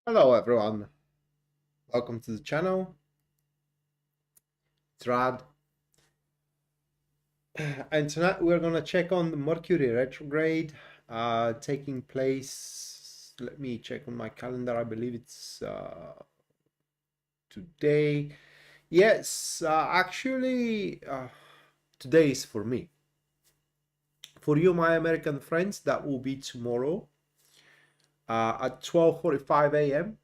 Hello everyone, welcome to the channel. It's Rad, and tonight we're gonna check on the Mercury retrograde taking place. Let me check on my calendar. I believe it's today. Yes, today is for me. For you, my American friends, that will be tomorrow at 12:45 a.m.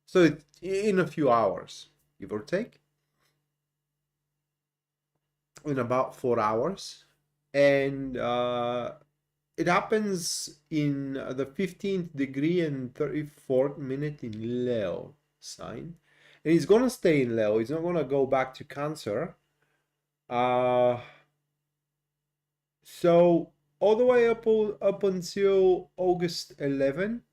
So in a few hours, give or take. In about 4 hours, and it happens in the 15th degree and 34th minute in Leo sign, and he's gonna stay in Leo. He's not gonna go back to Cancer. So all the way up until August 11th,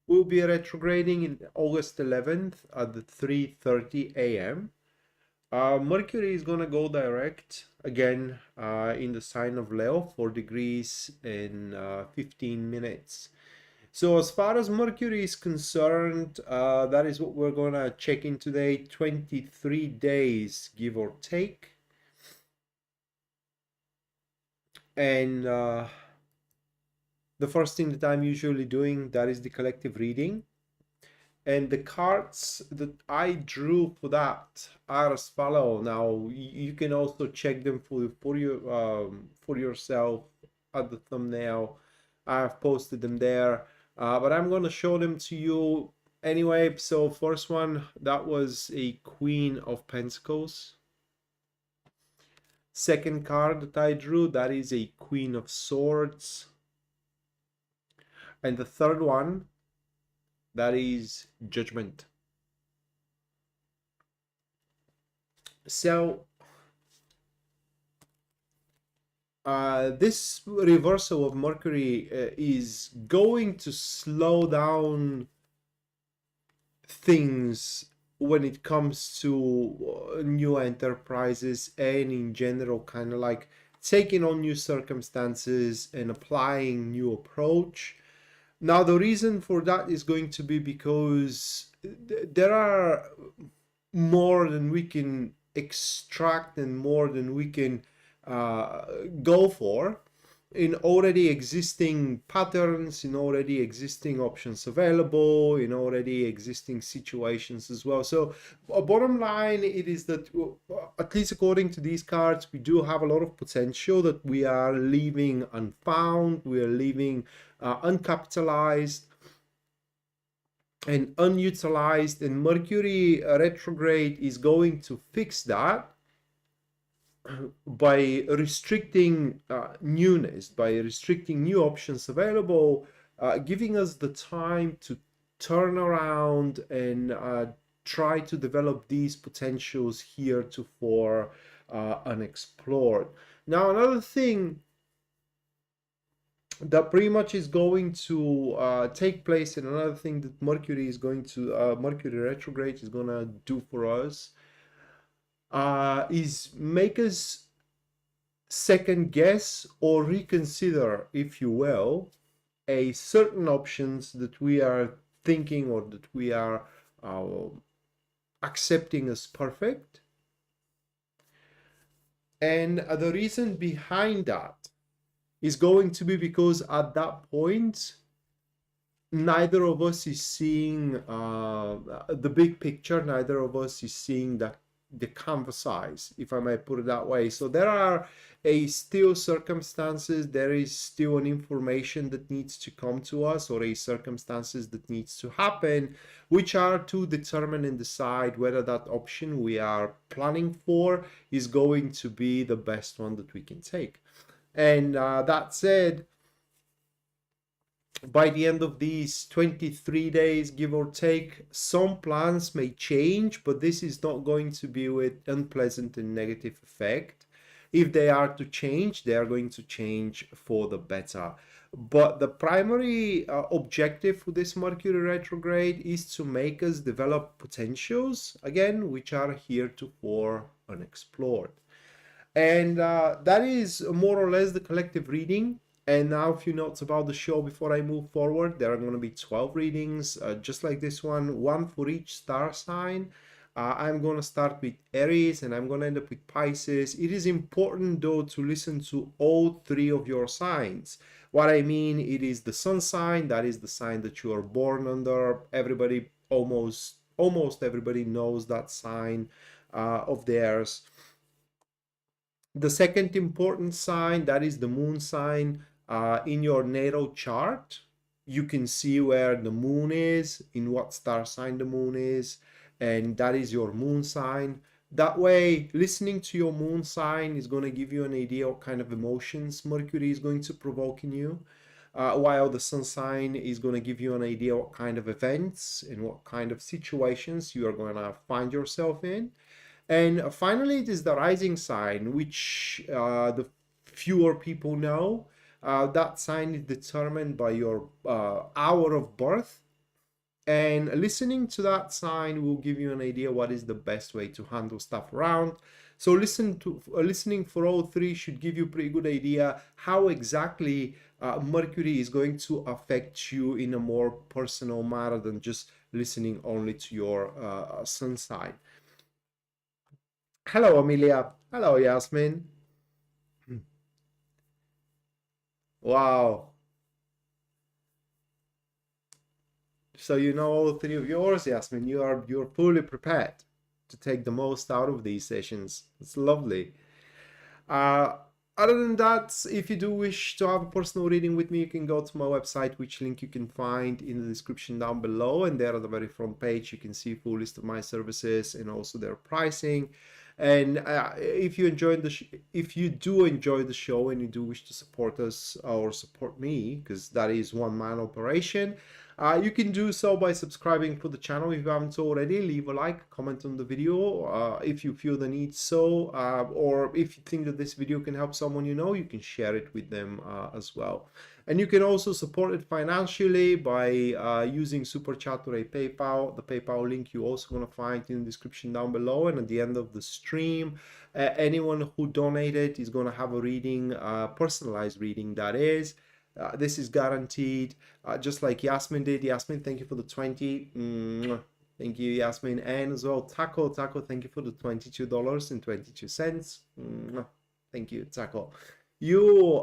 we'll be retrograding in August 11th at the 3:30 a.m. Mercury is gonna go direct again in the sign of Leo, 4 degrees in 15 minutes. So as far as Mercury is concerned, that is what we're gonna check in today. 23 days, give or take. And the first thing that I'm usually doing, that is the collective reading. And the cards that I drew for that are as follow. Now you can also check them for yourself at the thumbnail. I've posted them there, but I'm gonna show them to you anyway. So first one, that was a Queen of Pentacles. Second card that I drew, that is a Queen of Swords. And the third one, that is Judgment. So this reversal of Mercury is going to slow down things when it comes to new enterprises, and in general kind of like taking on new circumstances and applying new approach. Now the reason for that is going to be because there are more than we can extract and more than we can go for in already existing patterns, in already existing options available, in already existing situations as well. So bottom line, it is that at least according to these cards, we do have a lot of potential that we are leaving unfound, we are leaving uncapitalized and unutilized, and Mercury retrograde is going to fix that by restricting newness, by restricting new options available, giving us the time to turn around and try to develop these potentials heretofore unexplored. Now, another thing that pretty much is going to take place, and another thing that Mercury is going to Mercury retrograde is going to do for us is make us second guess or reconsider, if you will, a certain options that we are thinking or that we are accepting as perfect. And the reason behind that is going to be because at that point, neither of us is seeing the big picture, neither of us is seeing the canvas size, if I may put it that way. So there are still circumstances, there is still an information that needs to come to us, or a circumstances that needs to happen, which are to determine and decide whether that option we are planning for is going to be the best one that we can take. And that said, by the end of these 23 days, give or take, some plans may change, but this is not going to be with unpleasant and negative effect. If they are to change, they are going to change for the better. But the primary objective for this Mercury retrograde is to make us develop potentials, again, which are heretofore unexplored. And that is more or less the collective reading. And now a few notes about the show before I move forward. There are going to be 12 readings, just like this one for each star sign. I'm going to start with Aries and I'm going to end up with Pisces. It is important though to listen to all three of your signs. What I mean, it is the sun sign, that is the sign that you are born under. Everybody, almost everybody knows that sign of theirs. The second important sign, that is the moon sign. In your natal chart, you can see where the moon is, in what star sign the moon is, and that is your moon sign. That way, listening to your moon sign is going to give you an idea what kind of emotions Mercury is going to provoke in you, while the sun sign is going to give you an idea what kind of events and what kind of situations you are going to find yourself in. And finally, it is the rising sign, which the fewer people know. That sign is determined by your hour of birth. And listening to that sign will give you an idea what is the best way to handle stuff around. So listening for all three should give you a pretty good idea how exactly Mercury is going to affect you in a more personal manner than just listening only to your sun sign. Hello, Amelia. Hello, Yasmin. Wow. So you know all three of yours, Yasmin. You're fully prepared to take the most out of these sessions. It's lovely. Uh, Other than that, if you do wish to have a personal reading with me, you can go to my website, which link you can find in the description down below. And there on the very front page, you can see a full list of my services and also their pricing. And if you do enjoy the show and you do wish to support us or support me, because that is one-man operation, you can do so by subscribing to the channel if you haven't already. Leave a like, comment on the video if you feel the need so, or if you think that this video can help someone you know, you can share it with them as well. And you can also support it financially by using Super Chat or a PayPal. The PayPal link you're also going to find in the description down below. And at the end of the stream, anyone who donated is going to have a reading, personalized reading that is. This is guaranteed, just like Yasmin did. Yasmin, thank you for the 20. Thank you, Yasmin. And as well, Taco, thank you for the $22.22. Thank you, Taco. You,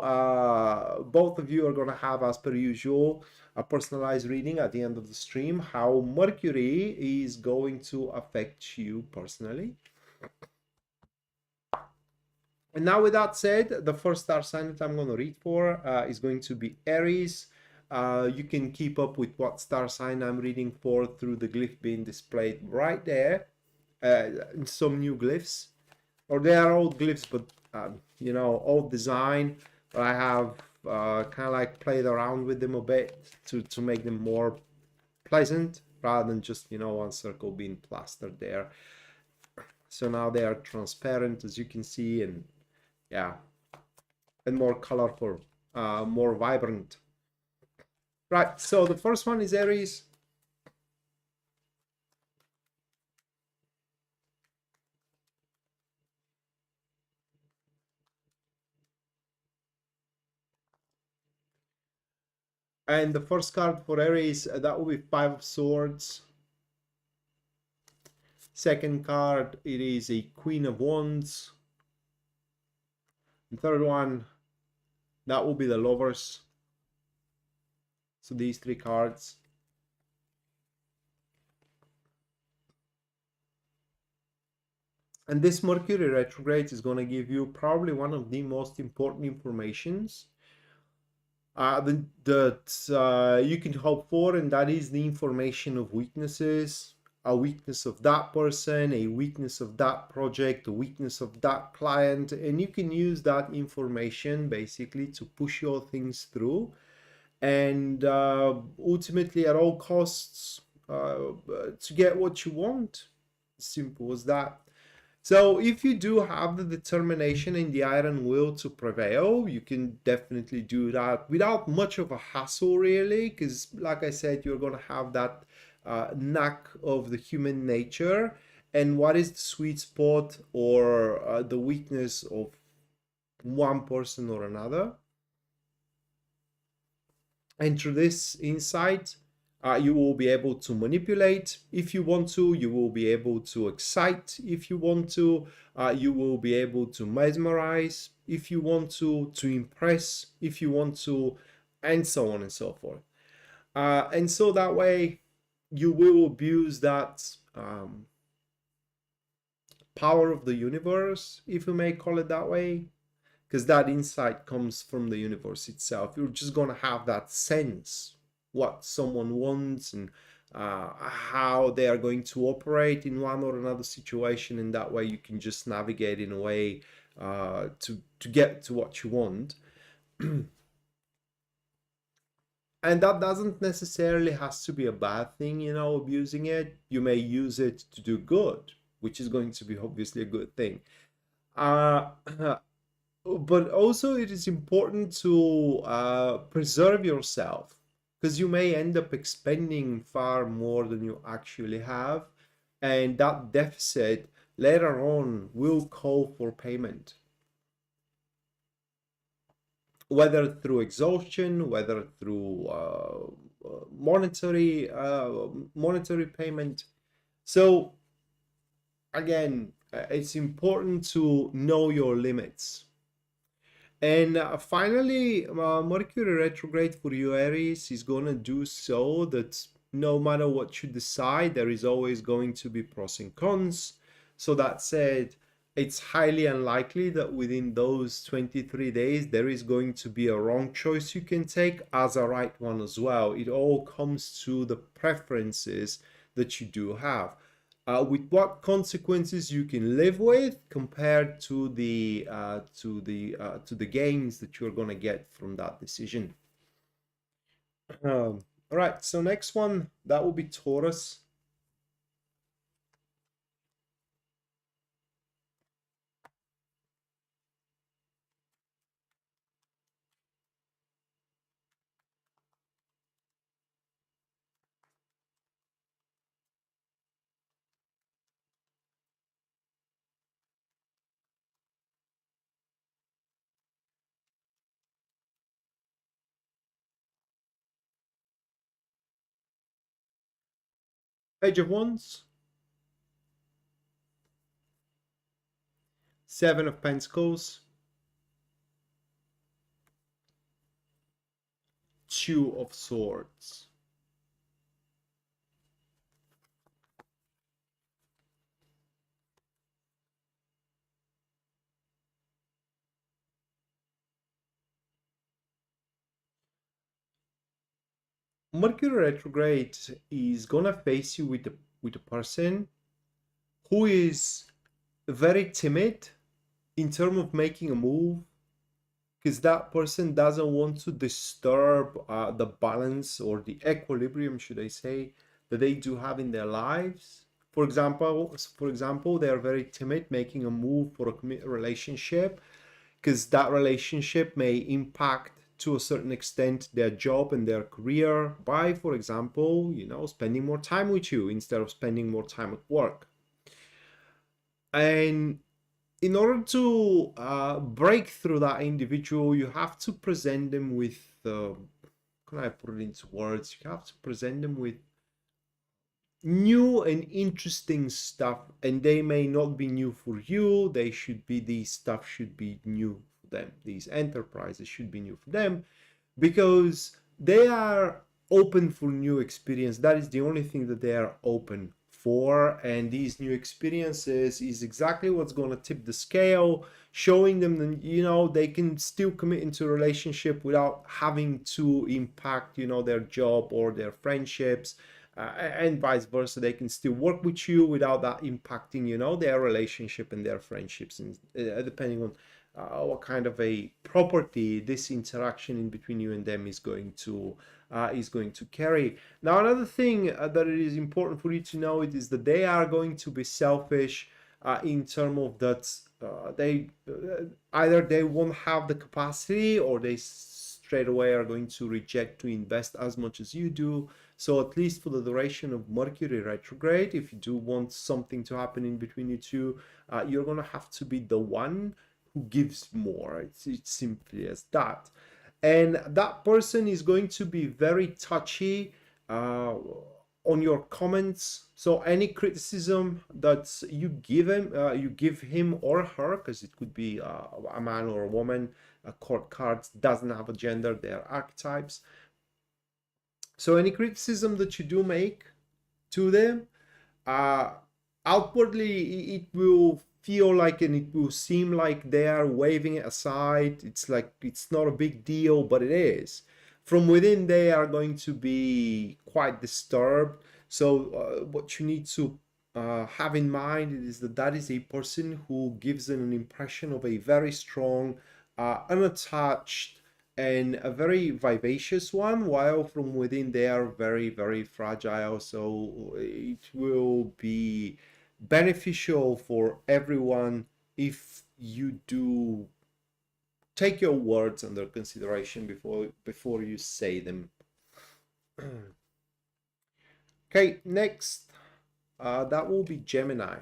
both of you are going to have, as per usual, a personalized reading at the end of the stream, how Mercury is going to affect you personally. And now with that said, the first star sign that I'm going to read for is going to be Aries. You can keep up with what star sign I'm reading for through the glyph being displayed right there. Some new glyphs, or they are old glyphs, but you know, old design. But I have kind of like played around with them a bit to make them more pleasant rather than just, you know, one circle being plastered there. So now they are transparent, as you can see, and yeah, and more colorful, more vibrant. Right, so the first one is Aries. And the first card for Aries, that will be Five of Swords. Second card, it is a Queen of Wands. The third one, that will be the Lovers. So these three cards. And this Mercury retrograde is going to give you probably one of the most important informations that you can hope for, and that is the information of weaknesses, a weakness of that person, a weakness of that project, a weakness of that client, and you can use that information basically to push your things through, and ultimately at all costs to get what you want. Simple as that. So if you do have the determination and the iron will to prevail, you can definitely do that without much of a hassle, really, because like I said, you're going to have that knack of the human nature and what is the sweet spot or the weakness of one person or another. And through this insight, you will be able to manipulate if you want to, you will be able to excite if you want to, you will be able to mesmerize if you want to impress if you want to, and so on and so forth. And so that way you will abuse that power of the universe, if you may call it that way, because that insight comes from the universe itself. You're just going to have that sense what someone wants and how they are going to operate in one or another situation, and that way you can just navigate in a way to get to what you want. And that doesn't necessarily has to be a bad thing, you know, abusing it. You may use it to do good, which is going to be obviously a good thing. uh but also it is important to preserve yourself, because you may end up expending far more than you actually have, and that deficit later on will call for payment, whether through exhaustion, whether through monetary payment. So again, it's important to know your limits. And finally, Mercury retrograde for you, Aries, is going to do so that no matter what you decide, there is always going to be pros and cons. So that said, it's highly unlikely that within those 23 days, there is going to be a wrong choice you can take as a right one as well. It all comes to the preferences that you do have. With what consequences you can live with compared to the gains that you're going to get from that decision. All right, so next one, that will be Taurus. Page of Wands, Seven of Pentacles, Two of Swords. Mercury retrograde is gonna face you with a person who is very timid in terms of making a move, because that person doesn't want to disturb the balance or the equilibrium, should I say, that they do have in their lives. For example, they are very timid making a move for a committed relationship, because that relationship may impact to a certain extent their job and their career by, for example, spending more time with you instead of spending more time at work. And in order to break through that individual, you have to present them with, can I put it into words? You have to present them with new and interesting stuff, and they may not be new for you. These stuff should be new for them. These enterprises should be new for them, because they are open for new experience. That is the only thing that they are open for, and these new experiences is exactly what's going to tip the scale, showing them that they can still commit into a relationship without having to impact their job or their friendships, and vice versa. They can still work with you without that impacting their relationship and their friendships, and depending on what kind of a property this interaction in between you and them is going to carry. Now, another thing that it is important for you to know it is that they are going to be selfish in terms of that they either they won't have the capacity, or they straight away are going to reject to invest as much as you do. So at least for the duration of Mercury retrograde, if you do want something to happen in between you two, you're going to have to be the one who gives more. It's simply as that. and that person is going to be very touchy on your comments. So any criticism that you give him or her, because it could be a man or a woman. A court card doesn't have a gender; they are archetypes. So any criticism that you do make to them, uh, outwardly it will feel like, and it will seem like they are waving it aside. It's like it's not a big deal, but it is. From within, they are going to be quite disturbed. So what you need to have in mind is that that is a person who gives an impression of a very strong, unattached, and a very vivacious one, while from within they are very, very fragile. So it will be beneficial for everyone if you do take your words under consideration before you say them. Okay, next, that will be Gemini.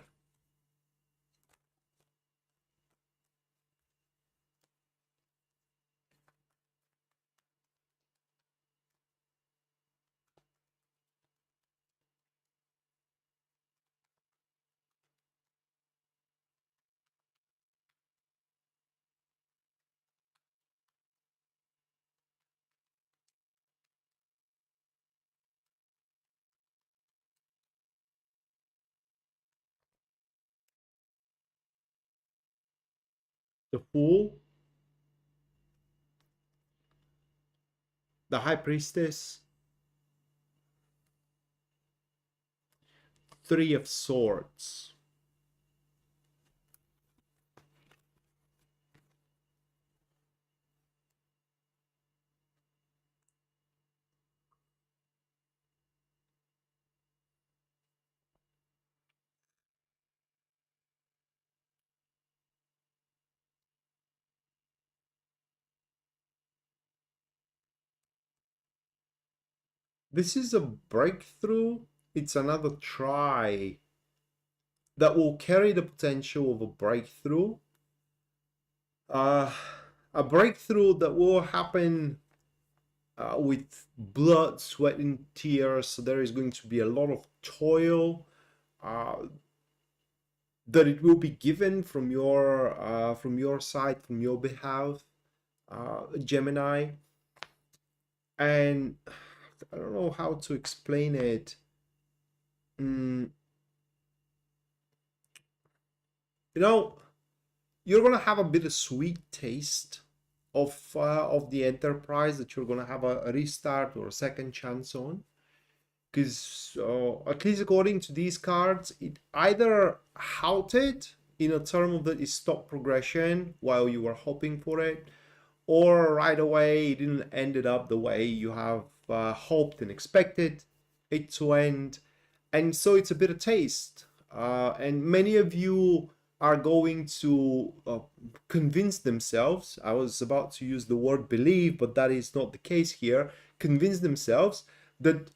The Fool, the High Priestess, Three of Swords. This is a breakthrough. It's another try that will carry the potential of a breakthrough. Uh, a breakthrough that will happen with blood, sweat, and tears. So there is going to be a lot of toil that it will be given from your side, from your behalf, Gemini. And I don't know how to explain it. Mm, you know, you're gonna have a bit of sweet taste of the enterprise that you're gonna have a restart or a second chance on, because at least according to these cards, it either halted in a term of that is stop progression while you were hoping for it, or right away it didn't ended up the way you have hoped and expected it to end. And so it's a bit of taste, and many of you are going to convince themselves. I was about to use the word believe, but that is not the case here. Convince themselves that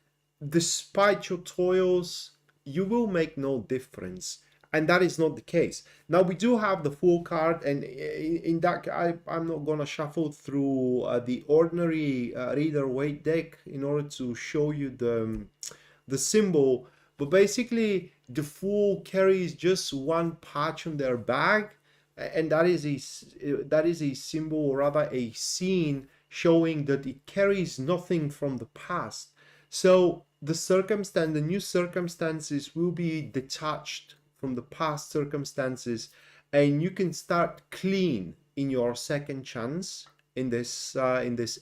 despite your toils, you will make no difference. And that is not the case. Now, we do have the Fool card, and in that, I'm not going to shuffle through the ordinary Rider-Waite deck in order to show you the symbol. But basically, the Fool carries just one patch on their bag, and that is a symbol, or rather a scene, showing that it carries nothing from the past. So the new circumstances will be detached from the past circumstances, and you can start clean in your second chance in this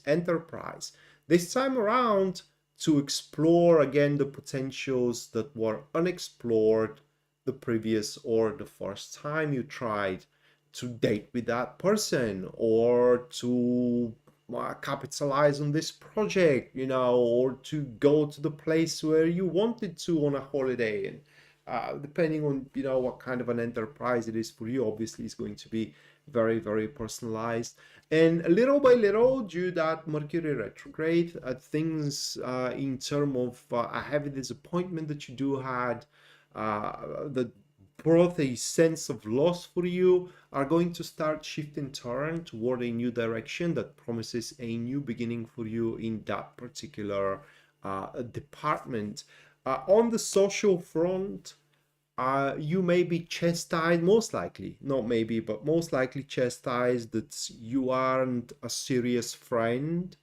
enterprise. This time around, to explore again the potentials that were unexplored the previous or the first time you tried to date with that person, or to capitalize on this project, or to go to the place where you wanted to on a holiday. And depending on what kind of an enterprise it is for you, obviously it's going to be very, very personalized. And little by little, due that Mercury retrograde, things in terms of a heavy disappointment that you do had, the brought a sense of loss for you are going to start shifting turn toward a new direction that promises a new beginning for you in that particular department. On the social front, you may be chastised, most likely, not maybe, but most likely chastised that you aren't a serious friend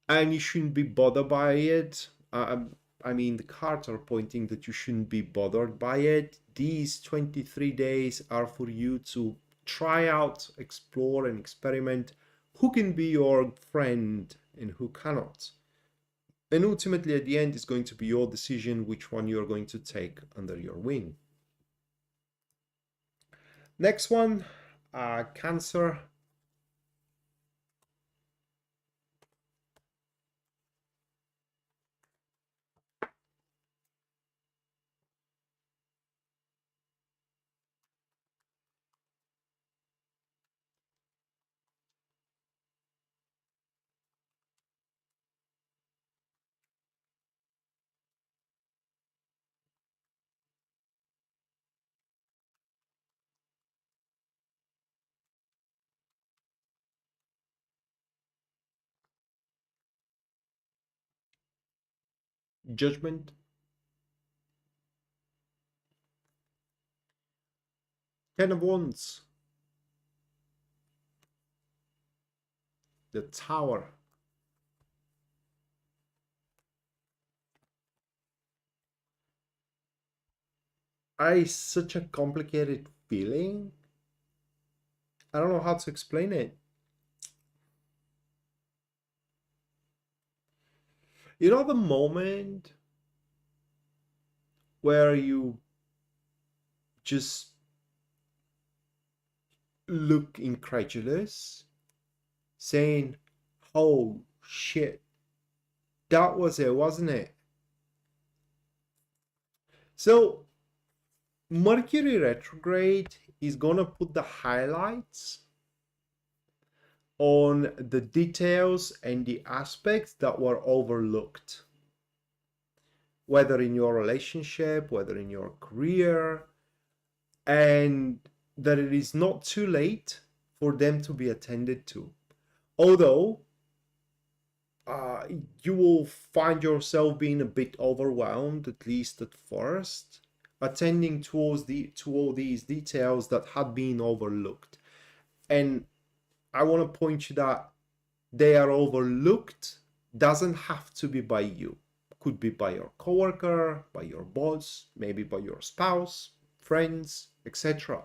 and you shouldn't be bothered by it. I mean, the cards are pointing that you shouldn't be bothered by it. These 23 days are for you to try out, explore, and experiment who can be your friend and who cannot. And ultimately, at the end, it's going to be your decision which one you're going to take under your wing. Next one, Cancer. Judgment. Ten of Wands. The Tower. Such a complicated feeling. I don't know how to explain it. You know the moment where you just look incredulous, saying, oh shit, that was it, wasn't it? So Mercury retrograde is gonna put the highlights on the details and the aspects that were overlooked, whether in your relationship, whether in your career, and that it is not too late for them to be attended to. Although you will find yourself being a bit overwhelmed, at least at first, attending to all these details that had been overlooked. And I want to point you that they are overlooked doesn't have to be by you. Could be by your coworker, by your boss, maybe by your spouse, friends, etc.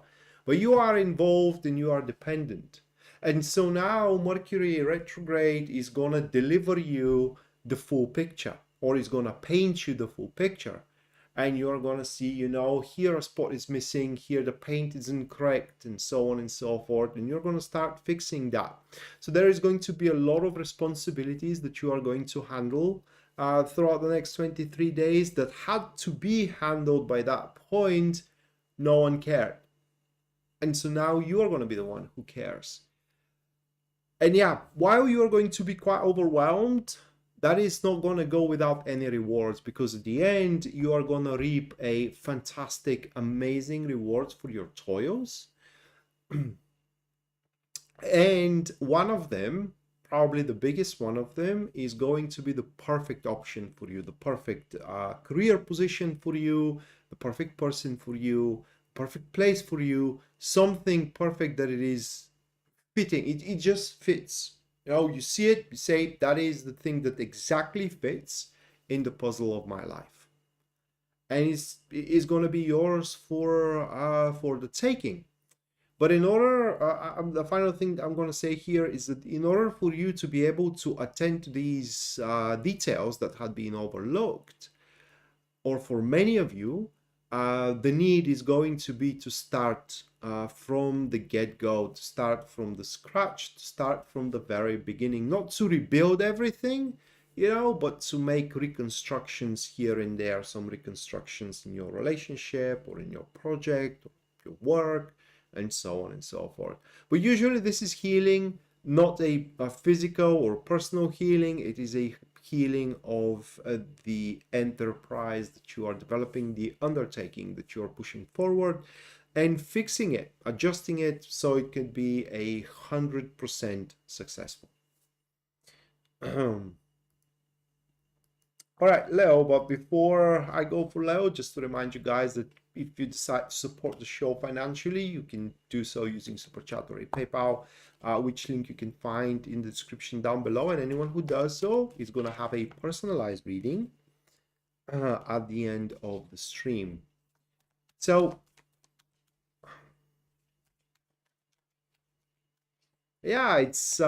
But you are involved and you are dependent. And so now Mercury retrograde is going to deliver you the full picture, or is going to paint you the full picture. And you're going to see, you know, here a spot is missing, here the paint isn't correct, and so on and so forth. And you're going to start fixing that. So there is going to be a lot of responsibilities that you are going to handle throughout the next 23 days that had to be handled by that point. No one cared. And so now you are going to be the one who cares. And yeah, while you are going to be quite overwhelmed, that is not going to go without any rewards, because at the end you are going to reap a fantastic, amazing rewards for your toils. And one of them, probably the biggest one of them, is going to be the perfect option for you, the perfect career position for you, the perfect person for you, perfect place for you, something perfect that it is fitting. It just fits. You know, you see it, you say, that is the thing that exactly fits in the puzzle of my life. And it's going to be yours for the taking. But in order, the final thing I'm going to say here is that in order for you to be able to attend to these details that had been overlooked, or for many of you, the need is going to be to start from the get-go, to start from the scratch, to start from the very beginning, not to rebuild everything, you know, but to make reconstructions here and there, some reconstructions in your relationship or in your project, or your work, and so on and so forth. But usually this is healing not a physical or personal healing. It is a healing of the enterprise that you are developing, the undertaking that you are pushing forward, and fixing it, adjusting it so it can be 100% successful. All right, Leo, but before I go for Leo, just to remind you guys that if you decide to support the show financially, you can do so using Super Chat or a PayPal, which link you can find in the description down below. And anyone who does so is going to have a personalized reading at the end of the stream. So, yeah, it's...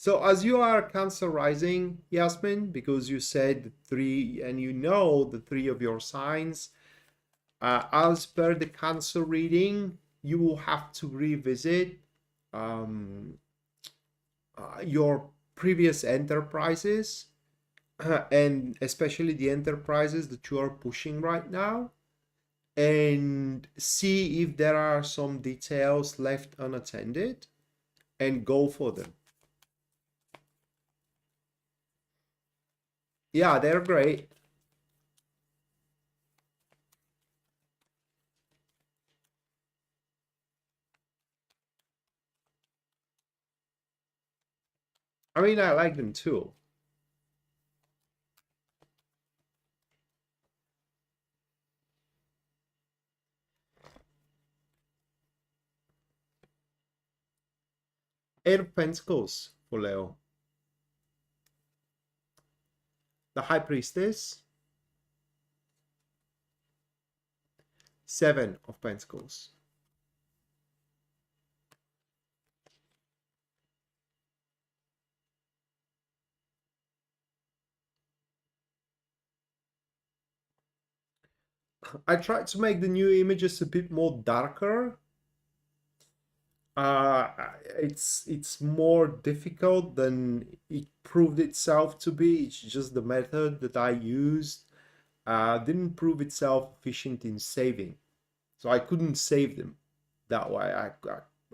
So as you are Cancer rising, Yasmin, because you said 3 and you know the 3 of your signs, as per the Cancer reading, you will have to revisit your previous enterprises and especially the enterprises that you are pushing right now, and see if there are some details left unattended and go for them. Yeah, they're great. I mean, I like them too. Eight of Pentacles for Leo. The High Priestess. 7 of Pentacles. I tried to make the new images a bit more darker. It's more difficult than it proved itself to be. It's just the method that I used didn't prove itself efficient in saving. So I couldn't save them that way.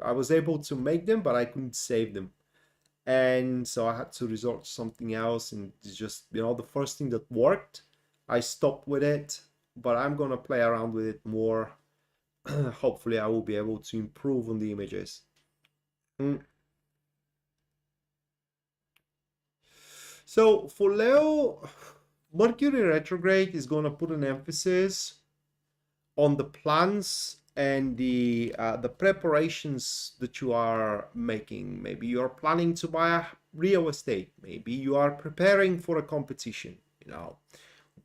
I was able to make them, but I couldn't save them. And so I had to resort to something else, and it's just, you know, the first thing that worked, I stopped with it, but I'm gonna play around with it more. Hopefully I will be able to improve on the images. So for Leo, Mercury retrograde is gonna put an emphasis on the plans and the preparations that you are making. Maybe you are planning to buy a real estate. Maybe you are preparing for a competition, you know,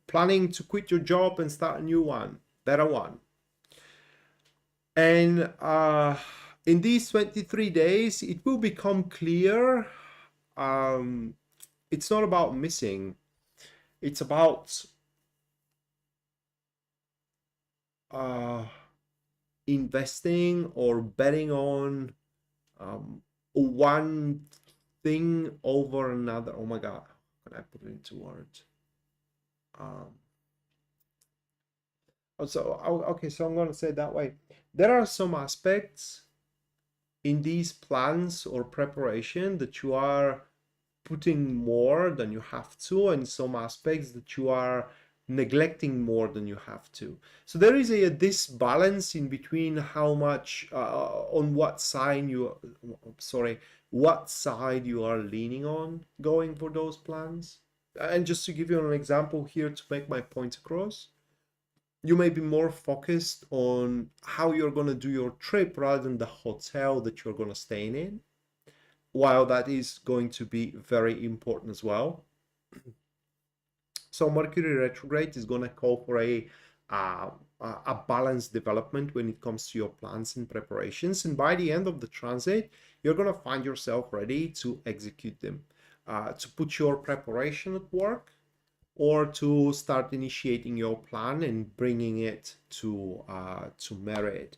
planning to quit your job and start a new one, better one. And in these 23 days, it will become clear. It's not about missing. It's about investing or betting on one thing over another. Oh my God, how can I put it into words? Okay, so I'm going to say it that way. There are some aspects in these plans or preparation that you are putting more than you have to, and some aspects that you are neglecting more than you have to. So there is a disbalance in between how much on what side what side you are leaning on going for those plans. And just to give you an example here to make my point across, you may be more focused on how you're going to do your trip rather than the hotel that you're going to stay in, while that is going to be very important as well. So Mercury retrograde is going to call for a balanced development when it comes to your plans and preparations, and by the end of the transit you're going to find yourself ready to execute them, to put your preparation at work, or to start initiating your plan and bringing it to merit.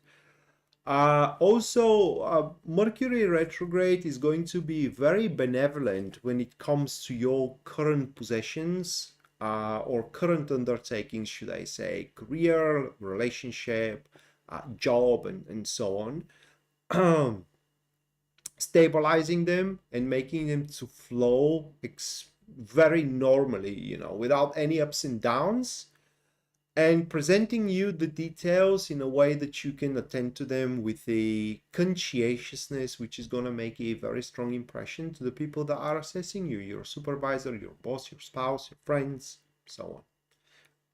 Also, Mercury retrograde is going to be very benevolent when it comes to your current possessions or current undertakings, should I say, career, relationship, job, and so on. stabilizing them and making them to flow very normally, without any ups and downs, and presenting you the details in a way that you can attend to them with a conscientiousness, which is going to make a very strong impression to the people that are assessing you, your supervisor, your boss, your spouse, your friends, so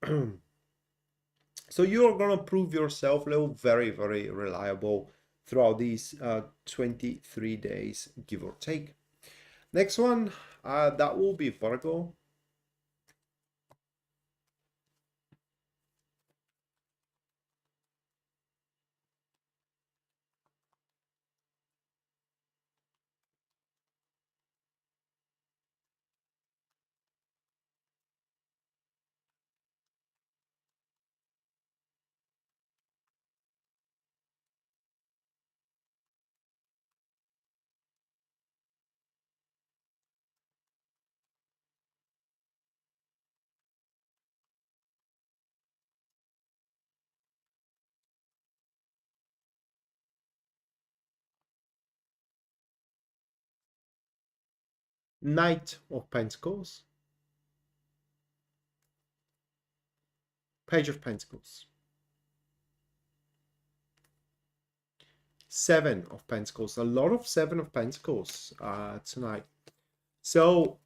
on. So you're going to prove yourself, Leo, very, very reliable throughout these 23 days, give or take. Next one, that will be Virgo. Knight of Pentacles, Page of Pentacles, Seven of Pentacles. A lot of Seven of Pentacles tonight. So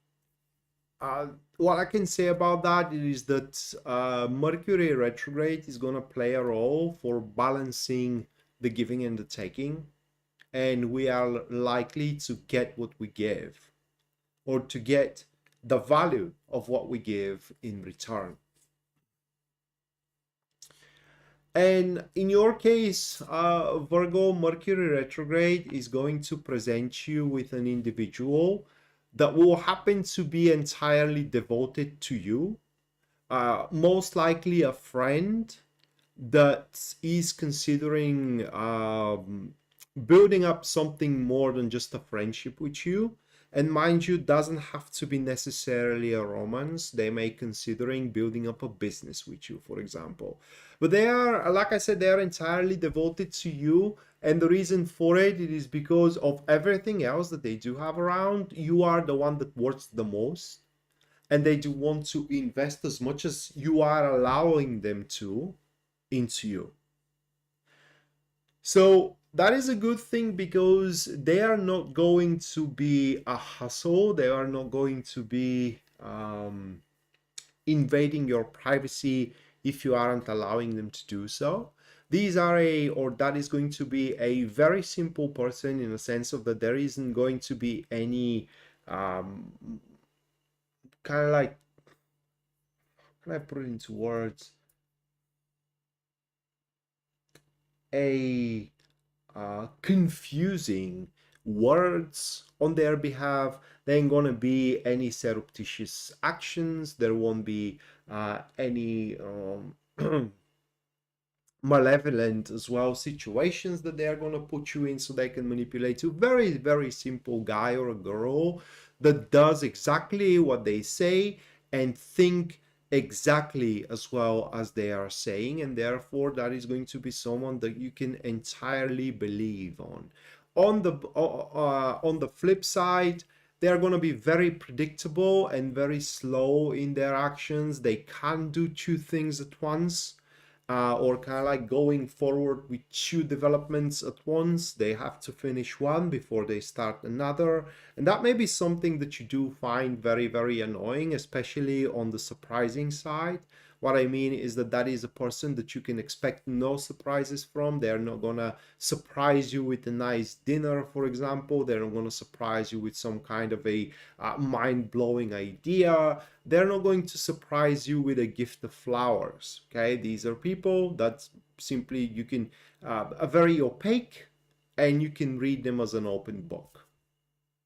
what I can say about that is that Mercury retrograde is going to play a role for balancing the giving and the taking, and we are likely to get what we give, or to get the value of what we give in return. And in your case, Virgo, Mercury retrograde is going to present you with an individual that will happen to be entirely devoted to you, most likely a friend that is considering building up something more than just a friendship with you. And mind you, doesn't have to be necessarily a romance. They may considering building up a business with you, for example. But they are, like I said, they are entirely devoted to you. And the reason for it is because of everything else that they do have around. You are the one that works the most. And they do want to invest as much as you are allowing them to into you. So that is a good thing, because they are not going to be a hustle. They are not going to be invading your privacy if you aren't allowing them to do so. These are that is going to be a very simple person, in the sense of that there isn't going to be any kind of like, how can I put it into words? A confusing words on their behalf. There ain't gonna be any surreptitious actions. There won't be any malevolent as well situations that they are gonna put you in so they can manipulate you. Very, very simple guy or a girl that does exactly what they say and think exactly as well as they are saying, and therefore that is going to be someone that you can entirely believe on. On the flip side, they are going to be very predictable and very slow in their actions. They can't do two things at once, or kind of like going forward with two developments at once. They have to finish one before they start another. And that may be something that you do find very, very annoying, especially on the surprising side. What I mean is that that is a person that you can expect no surprises from. They're not gonna surprise you with a nice dinner, for example. They're not gonna surprise you with some kind of a mind-blowing idea. They're not going to surprise you with a gift of flowers. Okay, these are people that simply you can are very opaque, and you can read them as an open book.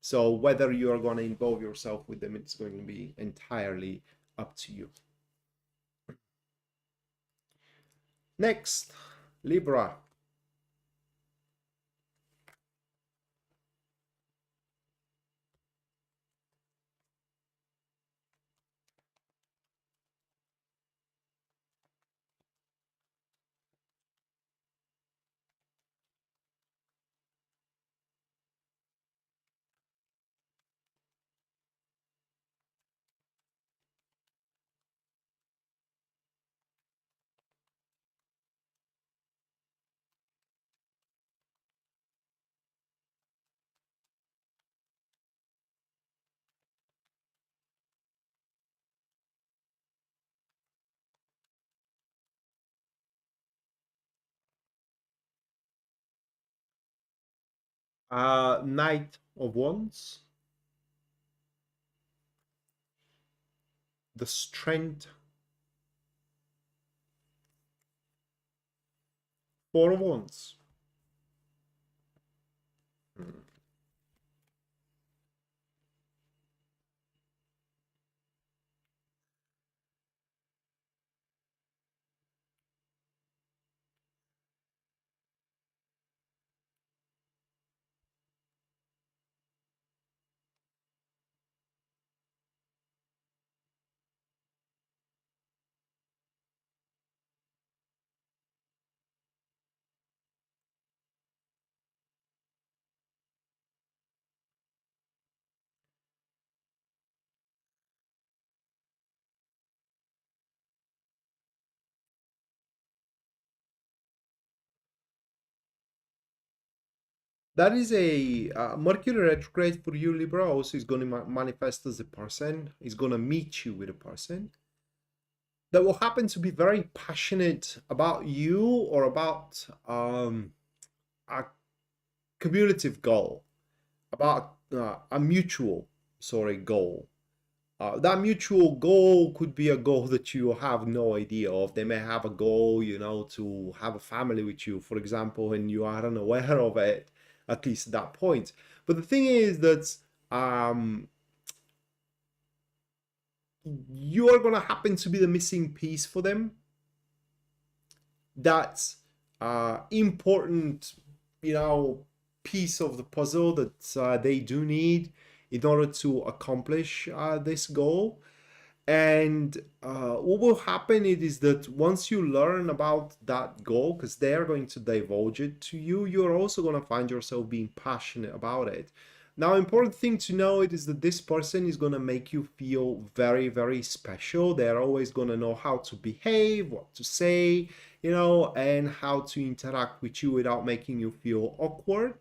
So whether you are going to involve yourself with them, it's going to be entirely up to you. Next, Libra. Knight of Wands, the Strength, Four of Wands. Hmm. That is a Mercury retrograde for you, Libra. Also, is going to manifest as a person. Is going to meet you with a person that will happen to be very passionate about you or about a cumulative goal, about a mutual, sorry, goal. That mutual goal could be a goal that you have no idea of. They may have a goal, you know, to have a family with you, for example, and you are unaware of it, at least at that point. But the thing is that um, you are going to happen to be the missing piece for them. That's important, you know, piece of the puzzle that they do need in order to accomplish this goal. And what will happen is that once you learn about that goal, because they are going to divulge it to you, you're also going to find yourself being passionate about it. Now, important thing to know it is that this person is going to make you feel very, very special. They're always going to know how to behave, what to say, you know, and how to interact with you without making you feel awkward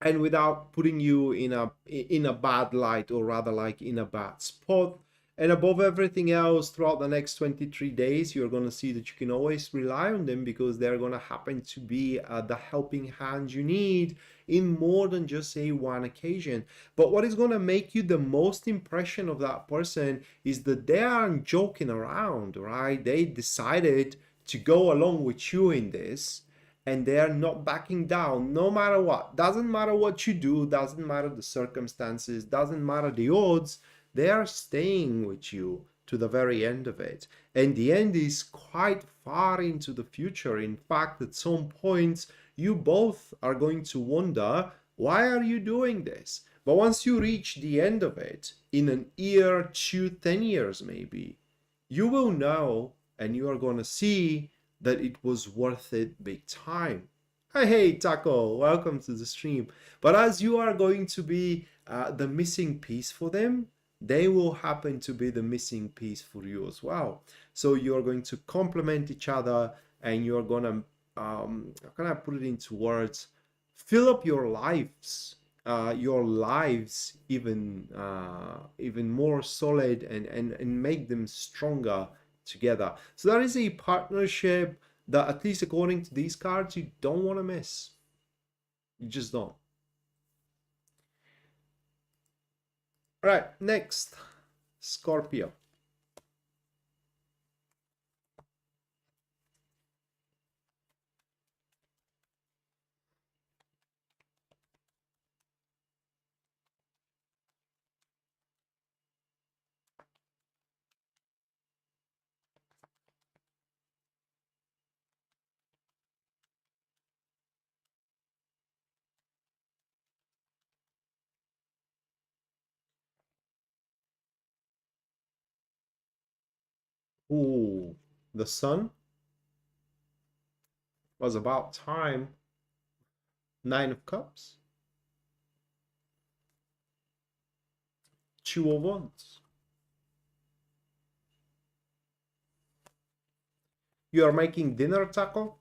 and without putting you in a bad light, or rather like in a bad spot. And above everything else, throughout the next 23 days, you're going to see that you can always rely on them, because they're going to happen to be the helping hand you need in more than just say one occasion. But what is going to make you the most impression of that person is that they aren't joking around, right? They decided to go along with you in this, and they are not backing down no matter what. Doesn't matter what you do, doesn't matter the circumstances, doesn't matter the odds. They are staying with you to the very end of it. And the end is quite far into the future. In fact, at some points, you both are going to wonder, why are you doing this? But once you reach the end of it, in an year, 2, 10 years maybe, you will know, and you are going to see that it was worth it big time. Hey, Taco, welcome to the stream. But as you are going to be the missing piece for them, they will happen to be the missing piece for you as well. So you're going to complement each other, and you're going to, how can I put it into words? Fill up your lives even more solid, and make them stronger together. So that is a partnership that, at least according to these cards, you don't want to miss. You just don't. All right, next, Scorpio. Ooh, the Sun was about time. Nine of Cups, Two of Wands. You are making dinner, Taco?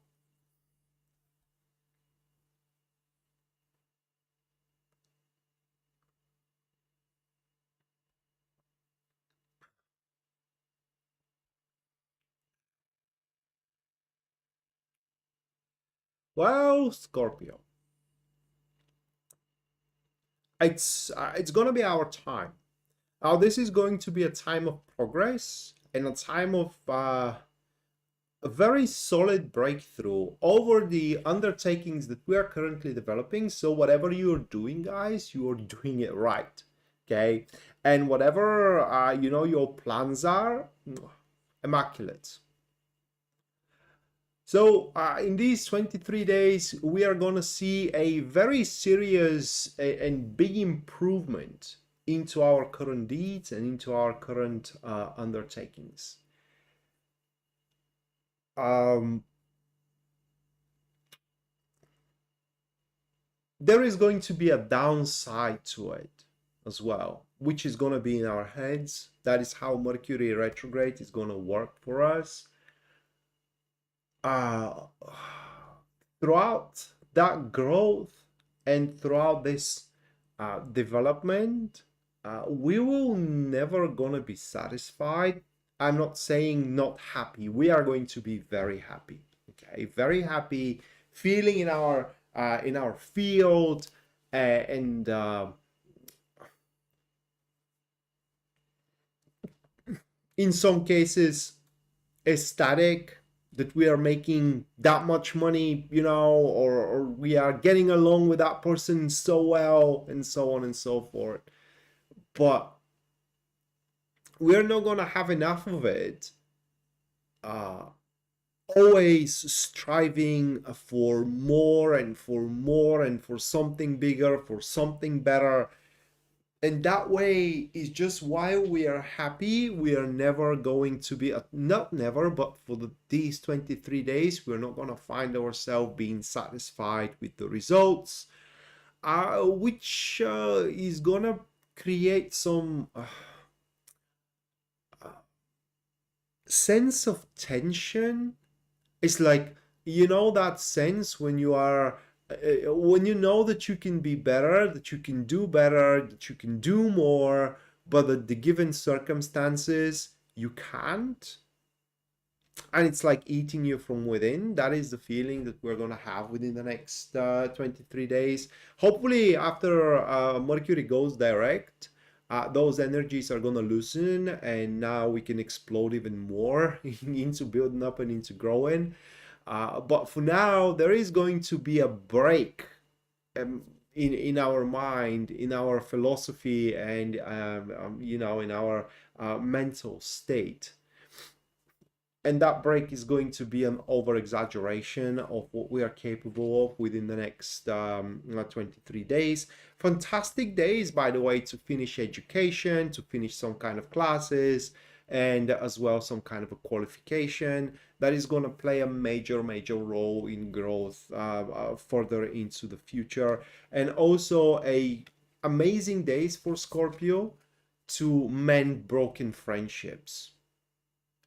Well, Scorpio, it's going to be our time. Now, this is going to be a time of progress and a time of a very solid breakthrough over the undertakings that we are currently developing. So whatever you're doing, guys, you're doing it right. Okay. And whatever, your plans are, immaculate. So in these 23 days, we are going to see a very serious and big improvement into our current deeds and into our current undertakings. There is going to be a downside to it as well, which is going to be in our heads. That is how Mercury retrograde is going to work for us. Throughout that growth and throughout this development, we will never going to be satisfied. I'm not saying not happy. We are going to be very happy. Okay, very happy, feeling in our field, and in some cases ecstatic that we are making that much money, or we are getting along with that person so well, and so on and so forth. But we're not gonna have enough of it. Always striving for more and for more and for something bigger, for something better. And that way is just why we are happy. We are never going to be, not never, but for these 23 days, we're not going to find ourselves being satisfied with the results, which is going to create some sense of tension. It's like, that sense when you are, when you know that you can be better, that you can do better, that you can do more, but that the given circumstances, you can't. And it's like eating you from within. That is the feeling that we're going to have within the next 23 days. Hopefully, after Mercury goes direct, those energies are going to loosen, and now we can explode even more into building up and into growing. But for now, there is going to be a break in our mind, in our philosophy, and in our mental state. And that break is going to be an over exaggeration of what we are capable of within the next 23 days. Fantastic days, by the way, to finish education, to finish some kind of classes, and as well some kind of a qualification that is going to play a major role in growth further into the future. And also amazing days for Scorpio to mend broken friendships.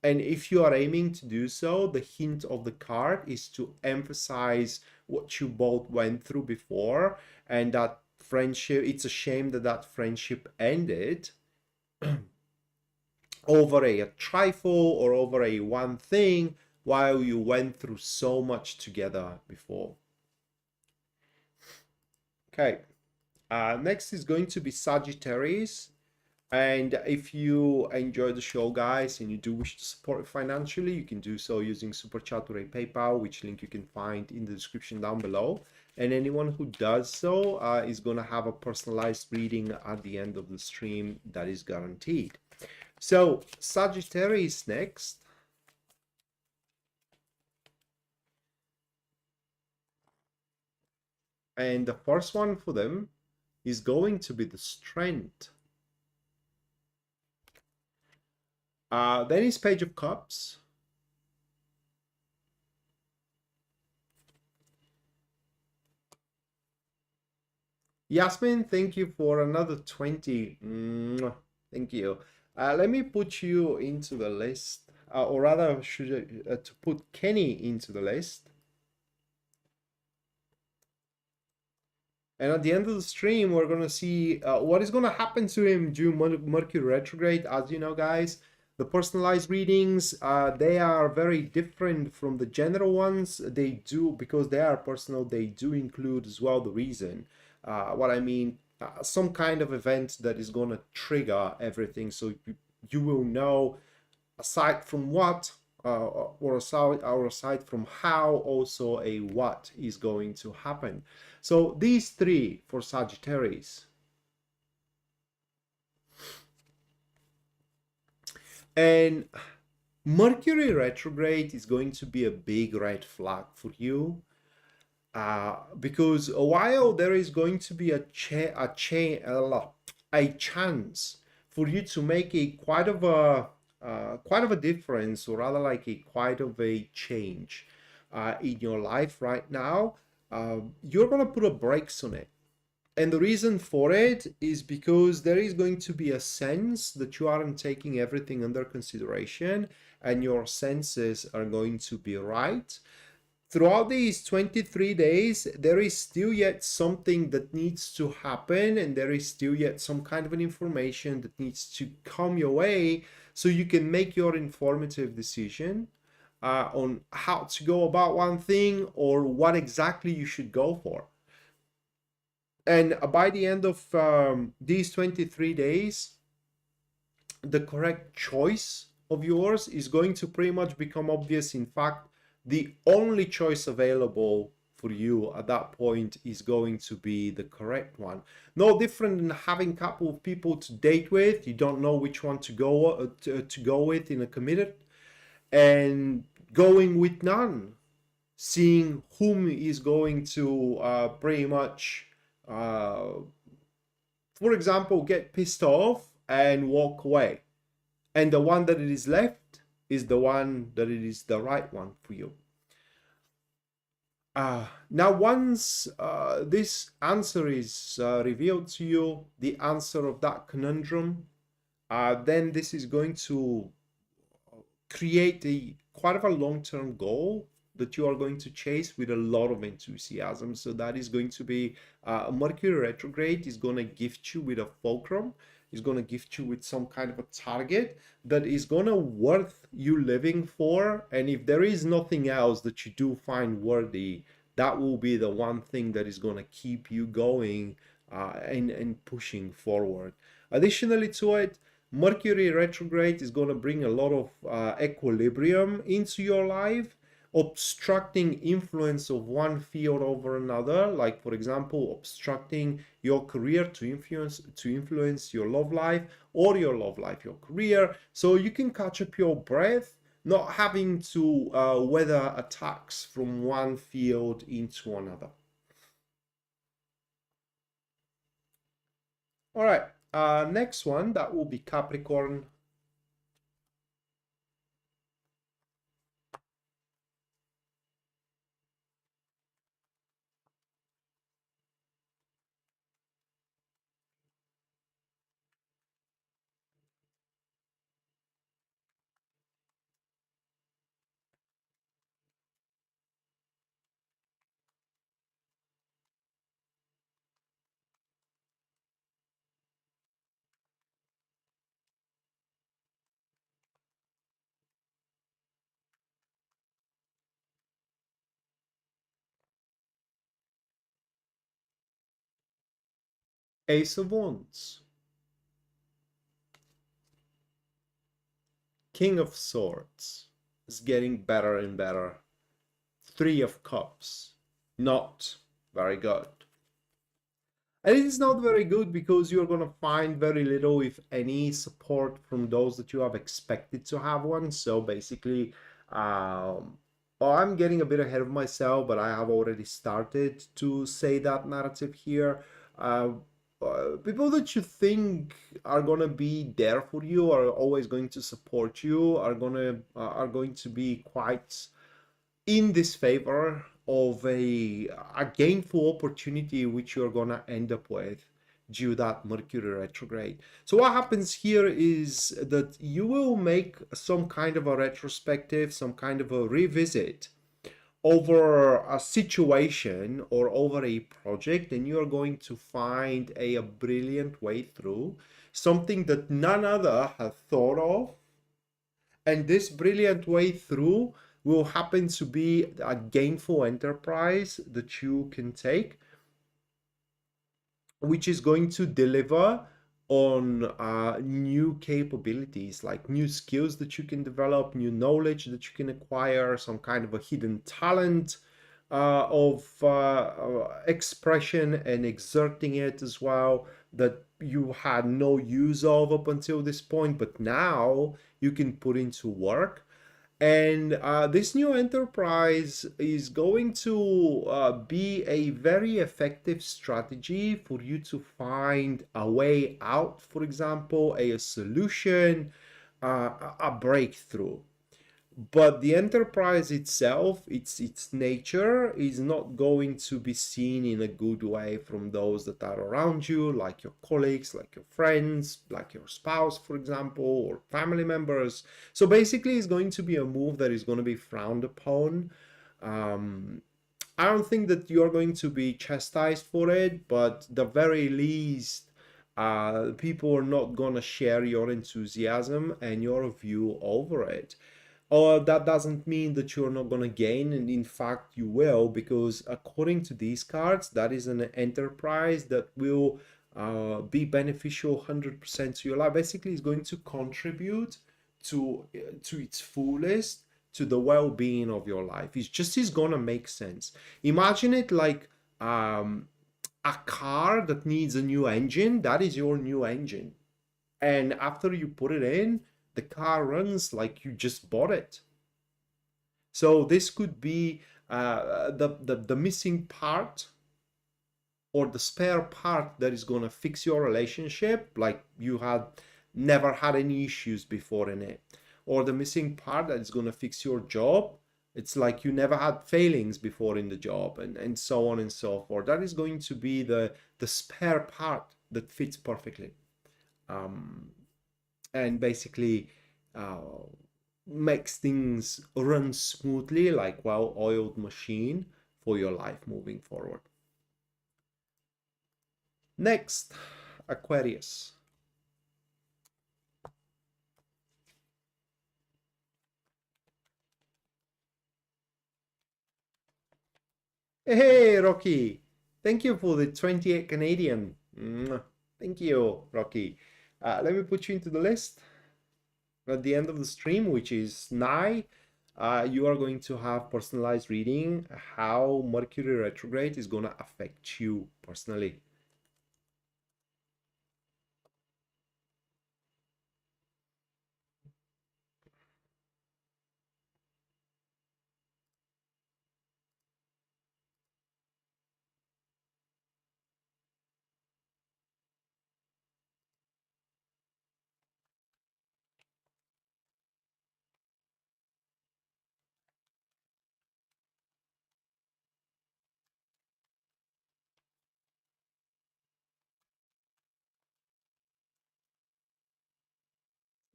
And if you are aiming to do so, the hint of the card is to emphasize what you both went through before, and that friendship, it's a shame that friendship ended over a trifle or over a one thing, while you went through so much together before. Okay, next is going to be Sagittarius. And if you enjoy the show, guys, and you do wish to support it financially, you can do so using Super Chat or a PayPal, which link you can find in the description down below. And anyone who does so is going to have a personalized reading at the end of the stream. That is guaranteed. So Sagittarius next. And the first one for them is going to be the Strength. Then is Page of Cups. Yasmin, thank you for another 20. Thank you. Let me put you into the list, or rather, should to put Kenny into the list. And at the end of the stream, we're going to see what is going to happen to him during Mercury retrograde. As you know, guys, the personalized readings, they are very different from the general ones. They do, because they are personal, they do include as well the reason. What I mean, some kind of event that is going to trigger everything. So you will know, aside from what, or aside from how, also a what is going to happen. So these three for Sagittarius. And Mercury retrograde is going to be a big red flag for you, because while there is going to be a chance for you to make a quite of a difference, or rather like a quite of a change in your life right now, you're gonna put a brakes on it. And the reason for it is because there is going to be a sense that you aren't taking everything under consideration, and your senses are going to be right. Throughout these 23 days, there is still yet something that needs to happen, and there is still yet some kind of an information that needs to come your way so you can make your informative decision on how to go about one thing or what exactly you should go for. And by the end of these 23 days, the correct choice of yours is going to pretty much become obvious. In fact, the only choice available for you at that point is going to be the correct one. No different than having a couple of people to date with. You don't know which one to go with in a committed, and going with none, seeing whom is going to pretty much, for example, get pissed off and walk away, and the one that it is left is the one that it is the right one for you. Now, once this answer is revealed to you, the answer of that conundrum, then this is going to create quite of a long-term goal that you are going to chase with a lot of enthusiasm. So that is going to be Mercury retrograde is going to gift you with a fulcrum, is going to gift you with some kind of a target that is going to worth you living for. And if there is nothing else that you do find worthy, that will be the one thing that is going to keep you going and pushing forward. Additionally to it, Mercury retrograde is going to bring a lot of equilibrium into your life, obstructing influence of one field over another, like for example obstructing your career to influence your love life, or your love life your career, so you can catch up your breath, not having to weather attacks from one field into another. All right, next one, that will be Capricorn. Ace of Wands, King of Swords is getting better and better. Three of Cups, not very good. And it is not very good because you're going to find very little, if any, support from those that you have expected to have one. So basically, I'm getting a bit ahead of myself, but I have already started to say that narrative here. People that you think are gonna be there for you, are always going to support you, are going to be quite in disfavor of a gainful opportunity which you're gonna end up with due to that Mercury retrograde. So what happens here is that you will make some kind of a retrospective, some kind of a revisit over a situation or over a project, and you're going to find a brilliant way through something that none other had thought of. And this brilliant way through will happen to be a gainful enterprise that you can take, which is going to deliver on new capabilities, like new skills that you can develop, new knowledge that you can acquire, some kind of a hidden talent of expression and exerting it as well, that you had no use of up until this point, but now you can put into work. And this new enterprise is going to be a very effective strategy for you to find a way out, for example, a solution, a breakthrough. But the enterprise itself, its nature, is not going to be seen in a good way from those that are around you, like your colleagues, like your friends, like your spouse, for example, or family members. So basically, it's going to be a move that is going to be frowned upon. I don't think that you're going to be chastised for it, but the very least, people are not going to share your enthusiasm and your view over it. Or that doesn't mean that you're not going to gain, and in fact you will, because according to these cards, that is an enterprise that will be beneficial 100% to your life. Basically, it's going to contribute to its fullest to the well-being of your life. It's just is gonna make sense. Imagine it like a car that needs a new engine. That is your new engine, and after you put it in, the car runs like you just bought it. So this could be the missing part or the spare part that is going to fix your relationship, like you had never had any issues before in it, or the missing part that is going to fix your job. It's like you never had failings before in the job, and so on and so forth. That is going to be the spare part that fits perfectly. And basically makes things run smoothly, like well-oiled machine for your life moving forward. Next, Aquarius. Hey, Rocky. Thank you for the 28 Canadian. Thank you, Rocky. Let me put you into the list. At the end of the stream, which is nigh, you are going to have personalized reading, how Mercury retrograde is going to affect you personally.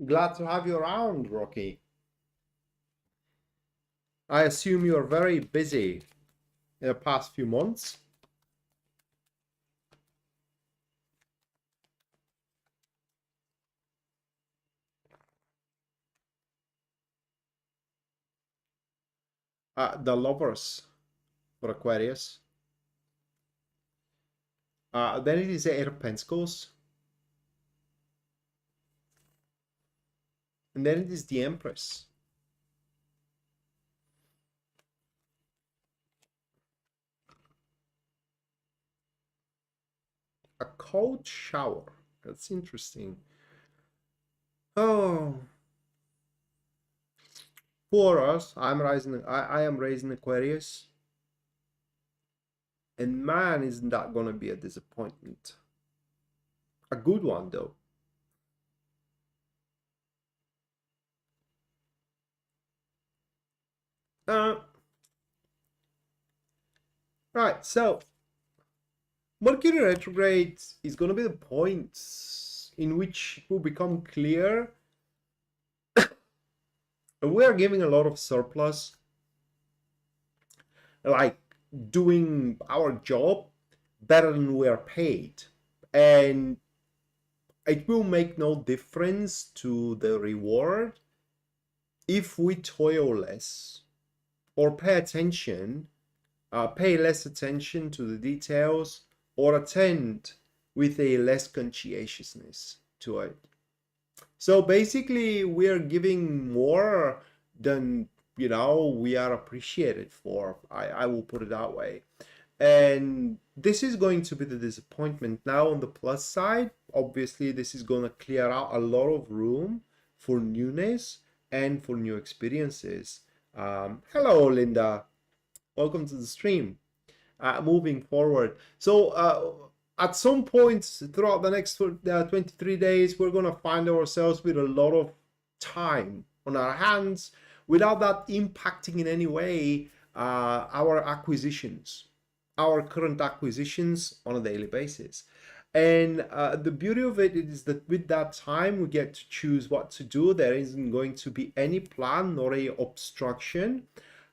Glad to have you around, Rocky. I assume you're very busy in the past few months. The Lovers for Aquarius. Then it is the Eight of Pentacles. And then it is the Empress. A cold shower. That's interesting. Oh. For us, I am raising Aquarius. And man, isn't that gonna be a disappointment. A good one though. Right, so Mercury retrograde is going to be the point in which it will become clear we are giving a lot of surplus, like doing our job better than we are paid, and it will make no difference to the reward if we toil less or pay attention, pay less attention to the details, or attend with a less conscientiousness to it. So basically, we are giving more than, we are appreciated for. I will put it that way. And this is going to be the disappointment. Now, on the plus side, obviously, this is going to clear out a lot of room for newness and for new experiences. Hello, Linda. Welcome to the stream. Moving forward. So, at some point throughout the next 23 days, we're going to find ourselves with a lot of time on our hands without that impacting in any way our acquisitions, our current acquisitions on a daily basis. And the beauty of it is that with that time, we get to choose what to do. There isn't going to be any plan nor a obstruction